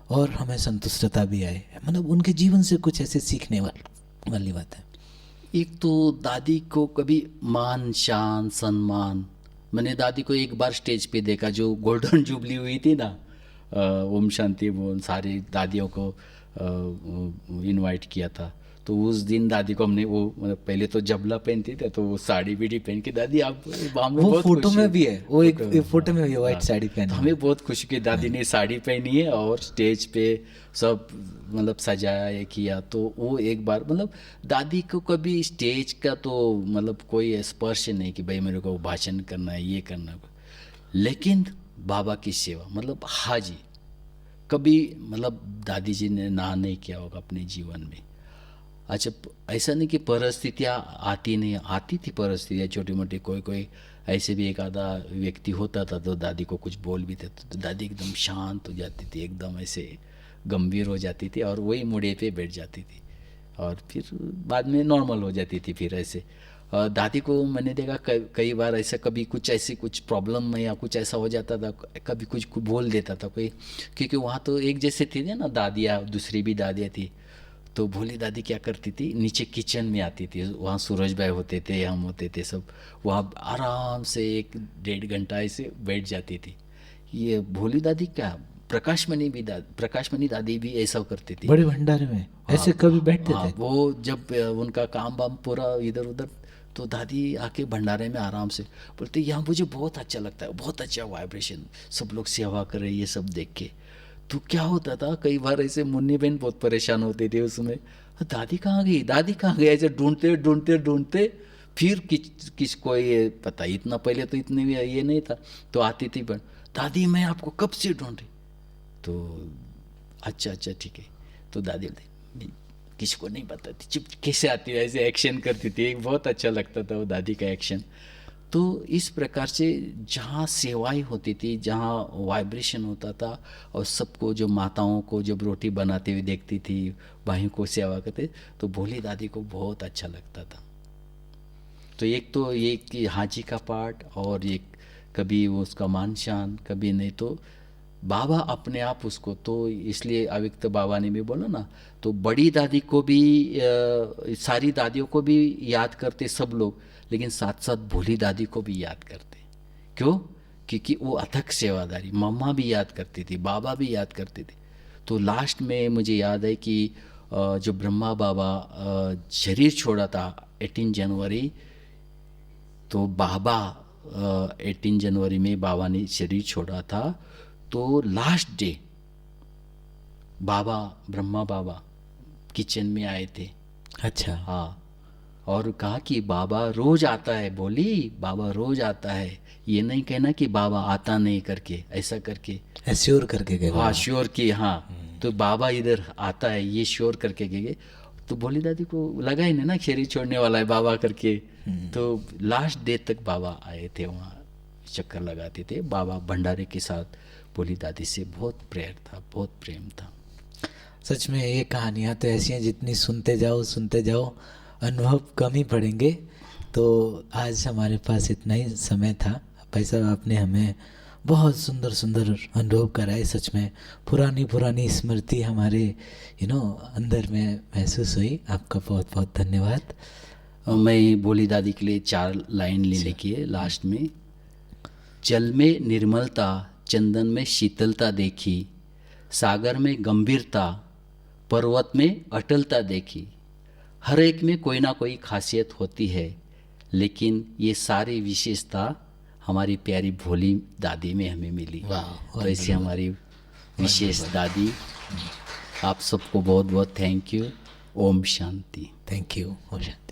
और हमें संतुष्टता भी आए, मतलब उनके जीवन से कुछ ऐसे सीखने वाली बात है। एक तो दादी को कभी मान शान सम्मान, मैंने दादी को एक बार स्टेज पे देखा जो गोल्डन जुबली हुई थी ना, ओम शांति, वो सारी दादियों को इनवाइट किया था। तो तो उस दिन दादी को हमने वो मतलब पहले तो जबला पहनती थी, तो वो साड़ी बीड़ी पहन के दादी आप हमें वो बहुत फोटो खुशी में भी है, वो एक फोटो में भी है, हाँ, व्हाइट साड़ी तो पहनी हमें बहुत खुशी की दादी ने साड़ी पहनी है और स्टेज पे सब मतलब सजाया है किया। तो वो एक बार मतलब दादी को कभी स्टेज का तो मतलब कोई स्पर्श नहीं कि भाई मेरे को भाषण करना है ये करना है, लेकिन बाबा की सेवा मतलब हाजी कभी मतलब दादी जी ने ना नहीं किया होगा अपने जीवन में। अच्छा ऐसा नहीं कि परिस्थितियाँ आती नहीं, आती थी परिस्थितियाँ छोटी मोटी, कोई कोई ऐसे भी एक आधा व्यक्ति होता था तो दादी को कुछ बोल भी देता तो दादी एकदम शांत हो जाती थी, एकदम ऐसे गंभीर हो जाती थी और वही मुड़े पे बैठ जाती थी और फिर बाद में नॉर्मल हो जाती थी। फिर ऐसे दादी को मैंने देखा कई बार ऐसा कभी कुछ ऐसी कुछ प्रॉब्लम में या कुछ ऐसा हो जाता था, कभी कुछ बोल देता था कोई, क्योंकि वहाँ तो एक जैसे थी ना दादियाँ, दूसरी भी दादियाँ थी। तो भोली दादी क्या करती थी, नीचे किचन में आती थी, वहाँ सूरज भाई होते थे, हम होते थे सब, वहाँ आराम से 1-1.5 घंटा ऐसे बैठ जाती थी। ये भोली दादी क्या, प्रकाशमणि दादी भी ऐसा करती थी। बड़े भंडारे में ऐसे हाँ, कभी बैठते हाँ, थे? वो जब उनका काम वाम पूरा इधर उधर, तो दादी आके भंडारे में आराम से बोलते यहाँ मुझे बहुत अच्छा लगता है, बहुत अच्छा वाइब्रेशन, सब लोग सेवा कर रहे ये सब देख के। तो क्या होता था कई बार ऐसे मुन्नी बहन बहुत परेशान होते थे उसमें, दादी कहाँ गई, दादी कहाँ गई, ऐसे ढूंढते ढूंढते ढूंढते फिर किसको ये पता, इतना पहले तो इतने भी ये नहीं था, तो आती थी बहन, दादी मैं आपको कब से ढूंढ रही, तो अच्छा अच्छा ठीक है। तो दादी बोलती किसी को नहीं बताती, चुप कैसे आती है, ऐसे एक्शन करती थी, एक बहुत अच्छा लगता था वो दादी का एक्शन। तो इस प्रकार से जहाँ सेवाएं होती थी, जहाँ वाइब्रेशन होता था, और सबको जो माताओं को जब रोटी बनाते हुए देखती थी, भाइयों को सेवा करते, तो भोली दादी को बहुत अच्छा लगता था। तो एक तो ये कि हाजी का पाठ, और एक कभी वो उसका मान शान, कभी नहीं तो बाबा अपने आप उसको, तो इसलिए अव्यक्त बाबा ने भी बोला ना, तो बड़ी दादी को भी सारी दादियों को भी याद करते सब लोग, लेकिन साथ साथ भोली दादी को भी याद करते। क्यों? क्योंकि वो अथक सेवादारी, मम्मा भी याद करती थी, बाबा भी याद करते थे। तो लास्ट में मुझे याद है कि जो ब्रह्मा बाबा शरीर छोड़ा था 18 जनवरी, तो बाबा 18 जनवरी में बाबा ने शरीर छोड़ा था, तो लास्ट डे बाबा, ब्रह्मा बाबा किचन में आए थे। अच्छा। हाँ, और कहा कि बाबा रोज आता है, बोली बाबा रोज आता है, ये नहीं कहना कि बाबा आता नहीं करके, ऐसा करके एश्योर करके गए हाँ बाबा। श्योर की, हाँ तो बाबा इधर आता है ये श्योर करके गए। तो भोली दादी को लगा ही नहीं ना शरीर छोड़ने वाला है बाबा करके, तो लास्ट डे तक बाबा आए थे वहाँ, चक्कर लगाते थे बाबा भंडारे के साथ। भोली दादी से बहुत प्रेयर था, बहुत प्रेम था। सच में ये कहानियाँ तो ऐसी हैं, जितनी सुनते जाओ अनुभव कम ही पड़ेंगे। तो आज हमारे पास इतना ही समय था। भाई साहब आपने हमें बहुत सुंदर सुंदर अनुभव कराए, सच में पुरानी स्मृति हमारे अंदर में महसूस हुई। आपका बहुत बहुत धन्यवाद। मैं भोली दादी के लिए 4 लाइन ले लिखी लास्ट में। जल में निर्मलता, चंदन में शीतलता देखी, सागर में गंभीरता, पर्वत में अटलता देखी। हर एक में कोई ना कोई खासियत होती है, लेकिन ये सारी विशेषता हमारी प्यारी भोली दादी में हमें मिली। तो ऐसी हमारी विशेष दादी। आप सबको बहुत बहुत थैंक यू। ओम शांति। Thank you. ओम शांति।